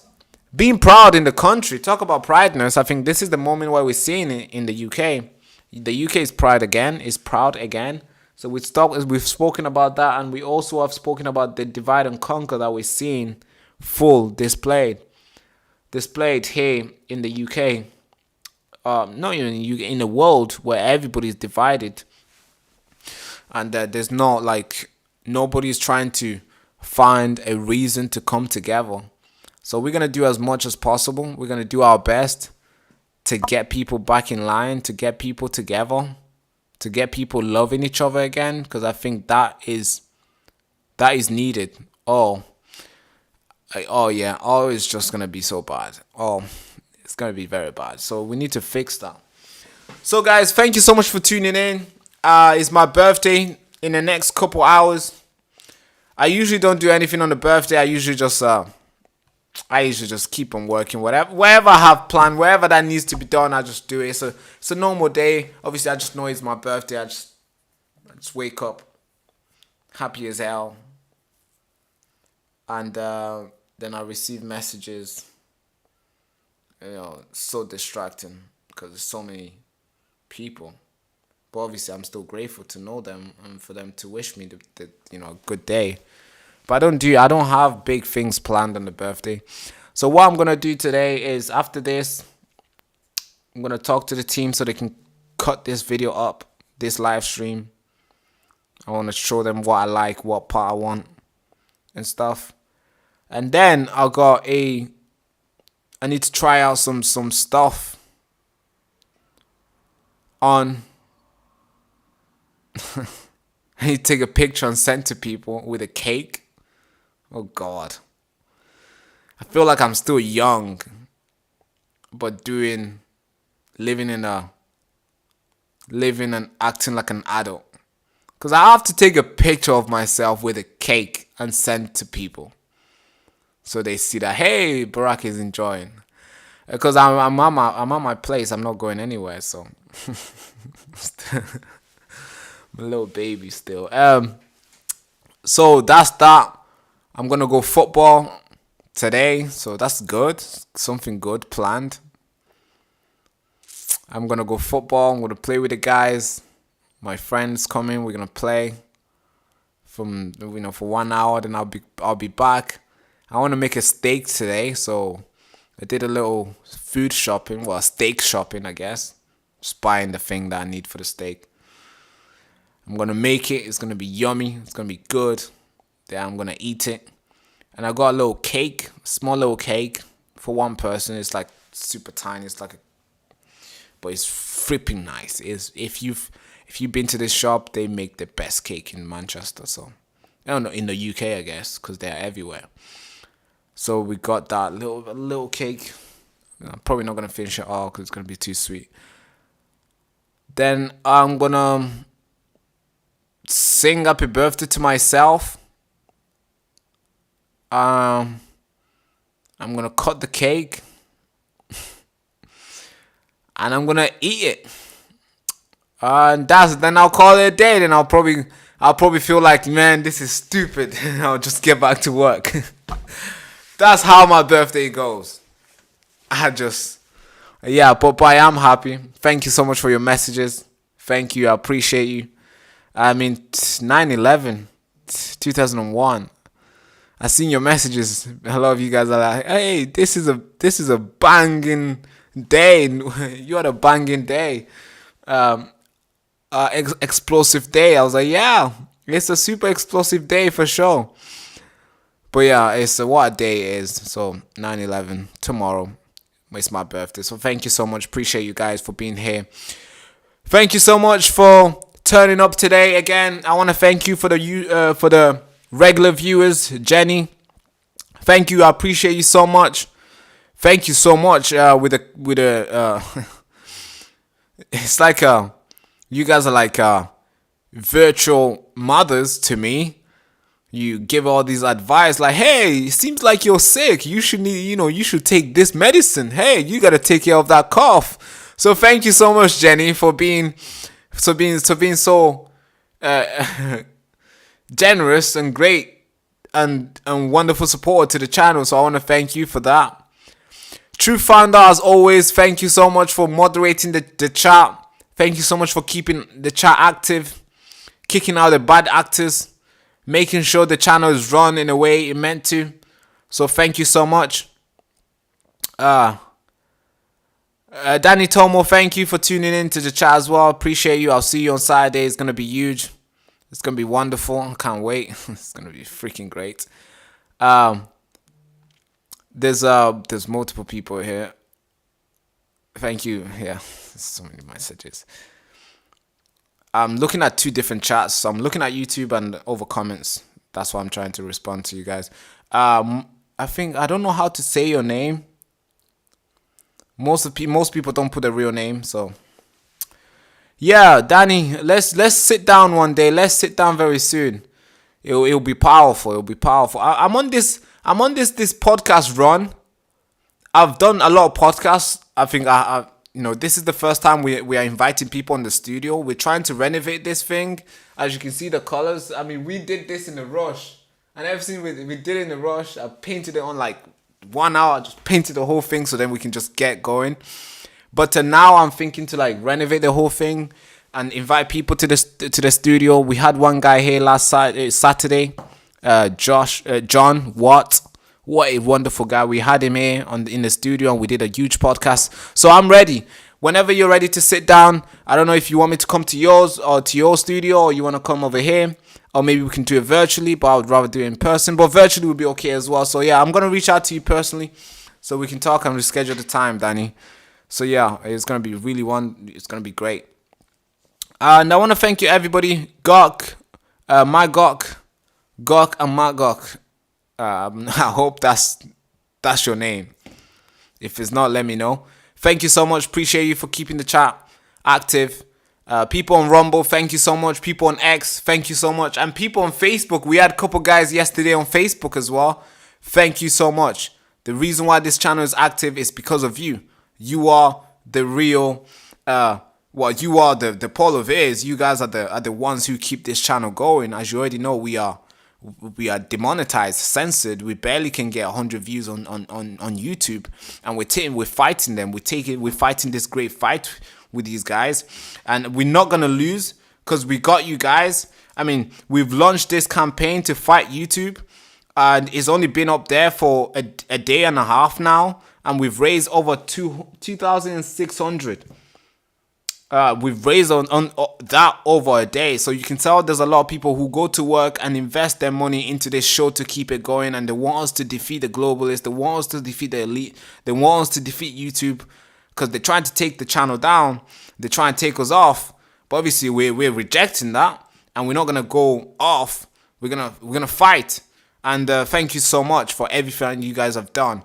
being proud in the country. Talk about prideness. I think this is the moment where we're seeing it in the UK. The UK is proud again. So we've spoken about that, and we also have spoken about the divide and conquer that we're seeing full displayed here in the UK. Not even in the UK, in the world, where everybody's divided, and there's not like nobody's trying to find a reason to come together. So we're gonna do as much as possible. We're gonna do our best to get people back in line, to get people together, to get people loving each other again, because I think that is needed. Oh yeah, it's just gonna be so bad. It's gonna be very bad. So we need to fix that. So guys, thank you so much for tuning in. It's my birthday in the next couple hours. I usually don't do anything on the birthday. I usually just keep on working, wherever I have planned, wherever that needs to be done, I just do it. So it's a normal day. Obviously, I just know it's my birthday. I just wake up happy as hell, and then I receive messages. So distracting because there's so many people. But obviously, I'm still grateful to know them and for them to wish me the a good day. But I don't have big things planned on the birthday. So what I'm gonna do today is, after this, I'm gonna talk to the team so they can cut this video up, this live stream. I want to show them what I like, what part I want, and stuff. And then I need to try out some stuff on I need to take a picture and send to people with a cake. Oh God. I feel like I'm still young, but living and acting like an adult. Because I have to take a picture of myself with a cake and send to people, so they see that, hey, Baraka is enjoying. Because I'm on my place. I'm not going anywhere. So I'm a little baby still. So that's that. I'm gonna go football today. So that's good. Something good planned. I'm gonna go football. I'm gonna play with the guys. My friends coming. We're gonna play for 1 hour. Then I'll be back. I want to make a steak today, so I did a little food shopping. Well, steak shopping, I guess. Just buying the thing that I need for the steak. I'm gonna make it. It's gonna be yummy. It's gonna be good. Then I'm gonna eat it. And I got a little cake, small little cake for one person. It's like super tiny. It's like but it's flipping nice. If you've been to this shop, they make the best cake in Manchester. So I don't know, in the UK, I guess, because they're everywhere. So we got that little cake. I'm probably not gonna finish it all because it's gonna be too sweet. Then I'm gonna sing happy birthday to myself. I'm gonna cut the cake. And I'm gonna eat it. And then I'll call it a day. Then I'll probably feel like, man, this is stupid. And I'll just get back to work. That's how my birthday goes. But I am happy. Thank you so much for your messages. Thank you. I appreciate you. I mean, 9/11, 2001. I seen your messages. A lot of you guys are like, hey, this is a banging day. You had a banging day. Explosive day. I was like, yeah, it's a super explosive day for sure. But yeah, it's what a day it is. So 9/11 tomorrow. It's my birthday. So thank you so much. Appreciate you guys for being here. Thank you so much for turning up today again. I want to thank you for the regular viewers, Jenny. Thank you. I appreciate you so much. Thank you so much. It's like you guys are like virtual mothers to me. You give all these advice like, hey, it seems like you're sick. You should you should take this medicine. Hey, you gotta take care of that cough. So thank you so much, Jenny, for being so generous and great and wonderful support to the channel. So I want to thank you for that. True Founder, as always, thank you so much for moderating the chat. Thank you so much for keeping the chat active, kicking out the bad actors, making sure the channel is run in a way it meant to. So thank you so much. Danny Tomo, thank you for tuning in to the chat as well. Appreciate you. I'll see you on Saturday. It's going to be huge. It's going to be wonderful. I can't wait. It's going to be freaking great. There's multiple people here. Thank you. Yeah, so many messages. I'm looking at two different chats. So I'm looking at YouTube and over comments. That's why I'm trying to respond to you guys. I don't know how to say your name. Most people don't put a real name. So yeah, Danny, let's sit down one day. Let's sit down very soon. It'll be powerful. It'll be powerful. I'm on this podcast run. I've done a lot of podcasts. I think this is the first time we are inviting people in the studio. We're trying to renovate this thing. As you can see, the colors. I mean, we did this in a rush, and everything we did in a rush. I painted it on like 1 hour. I just painted the whole thing so then we can just get going. But now I'm thinking to like renovate the whole thing and invite people to the studio. We had one guy here last Saturday, John Watt. What a wonderful guy. We had him here in the studio and we did a huge podcast. So I'm ready. Whenever you're ready to sit down, I don't know if you want me to come to yours or to your studio or you want to come over here. Or maybe we can do it virtually, but I would rather do it in person. But virtually would be okay as well. So yeah, I'm going to reach out to you personally so we can talk and reschedule the time, Danny. So yeah, it's going to be it's going to be great. And I want to thank you, everybody. Gok, my Gok and my Gok. I hope that's your name. If it's not, let me know. Thank you so much. Appreciate you for keeping the chat active. People on Rumble, thank you so much. People on X, thank you so much. And people on Facebook, we had a couple guys yesterday on Facebook as well. Thank you so much. The reason why this channel is active is because of you. You are the real, you are the Paul of ears. You guys are the ones who keep this channel going. As you already know, we are demonetized, censored. We barely can get 100 views on YouTube, and we're fighting them. We're fighting this great fight with these guys, and we're not gonna lose because we got you guys. I mean, we've launched this campaign to fight YouTube, and it's only been up there for a day and a half now, and we've raised over 2,600. We've raised on that over a day. So you can tell there's a lot of people who go to work and invest their money into this show to keep it going. And they want us to defeat the globalists. They want us to defeat the elite. They want us to defeat YouTube because they're trying to take the channel down. They're trying to take us off. But obviously we're rejecting that. And we're not going to go off. We're gonna fight. And thank you so much for everything you guys have done.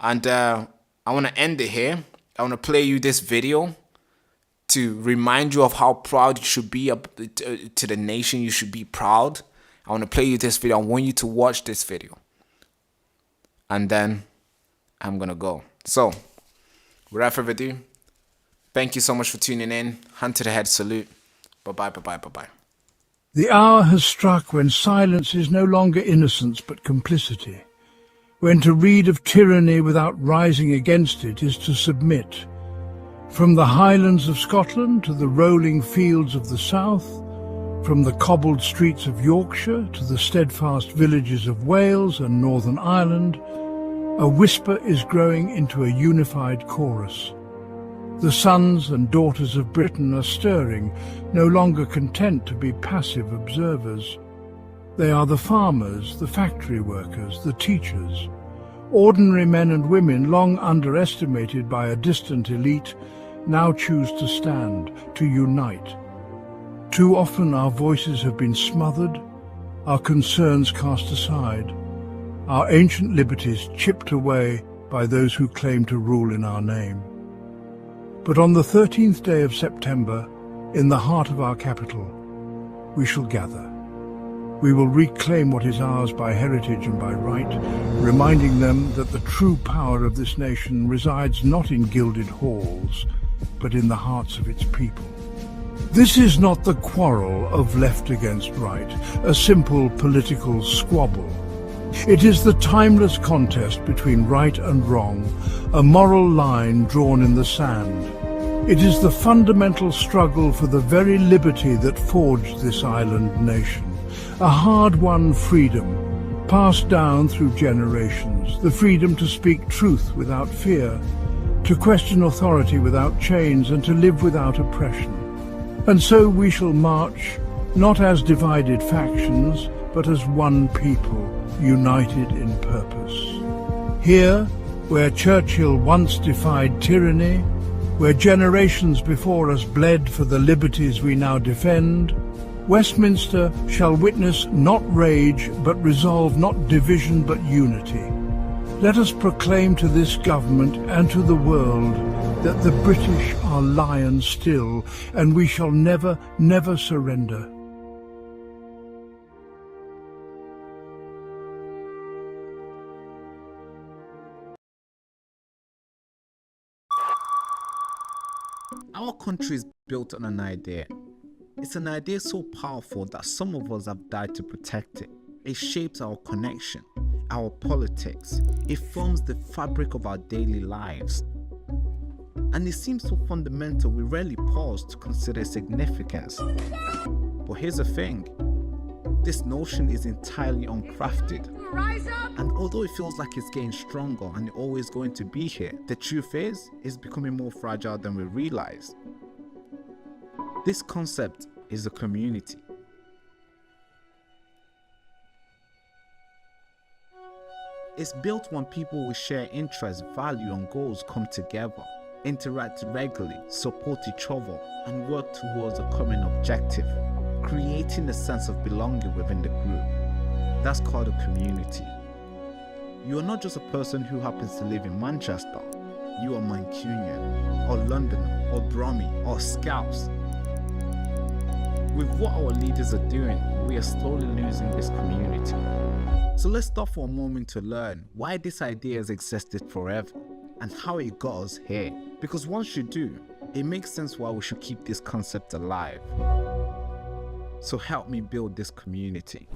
And I want to end it here. I want to play you this video to remind you of how proud you should be to the nation. You should be proud. I want to play you this video. I want you to watch this video. And then I'm going to go. So, without further ado, thank you so much for tuning in. Hand to the head salute. Bye-bye, bye-bye, bye-bye. The hour has struck when silence is no longer innocence but complicity, when to read of tyranny without rising against it is to submit. From the highlands of Scotland to the rolling fields of the south, from the cobbled streets of Yorkshire to the steadfast villages of Wales and Northern Ireland, a whisper is growing into a unified chorus. The sons and daughters of Britain are stirring, no longer content to be passive observers. They are the farmers, the factory workers, the teachers. Ordinary men and women, long underestimated by a distant elite, now choose to stand, to unite. Too often our voices have been smothered, our concerns cast aside, our ancient liberties chipped away by those who claim to rule in our name. But on the 13th day of September, in the heart of our capital, we shall gather. We will reclaim what is ours by heritage and by right, reminding them that the true power of this nation resides not in gilded halls, but in the hearts of its people. This is not the quarrel of left against right, a simple political squabble. It is the timeless contest between right and wrong, a moral line drawn in the sand. It is the fundamental struggle for the very liberty that forged this island nation, a hard-won freedom, passed down through generations, the freedom to speak truth without fear, to question authority without chains, and to live without oppression. And so we shall march, not as divided factions, but as one people, united in purpose. Here, where Churchill once defied tyranny, where generations before us bled for the liberties we now defend, Westminster shall witness not rage, but resolve, not division, but unity. Let us proclaim to this government and to the world that the British are lions still, and we shall never, never surrender. Our country is built on an idea. It's an idea so powerful that some of us have died to protect it. It shapes our connection, our politics. It forms the fabric of our daily lives. And it seems so fundamental we rarely pause to consider its significance. But here's the thing. This notion is entirely uncrafted. And although it feels like it's getting stronger and it's always going to be here, the truth is, it's becoming more fragile than we realize. This concept is a community. It's built when people with shared interests, value and goals come together, interact regularly, support each other, and work towards a common objective, creating a sense of belonging within the group. That's called a community. You are not just a person who happens to live in Manchester. You are Mancunian, or Londoner, or Brummy, or Scouse. With what our leaders are doing, we are slowly losing this community. So let's stop for a moment to learn why this idea has existed forever and how it got us here. Because once you do, it makes sense why we should keep this concept alive. So help me build this community.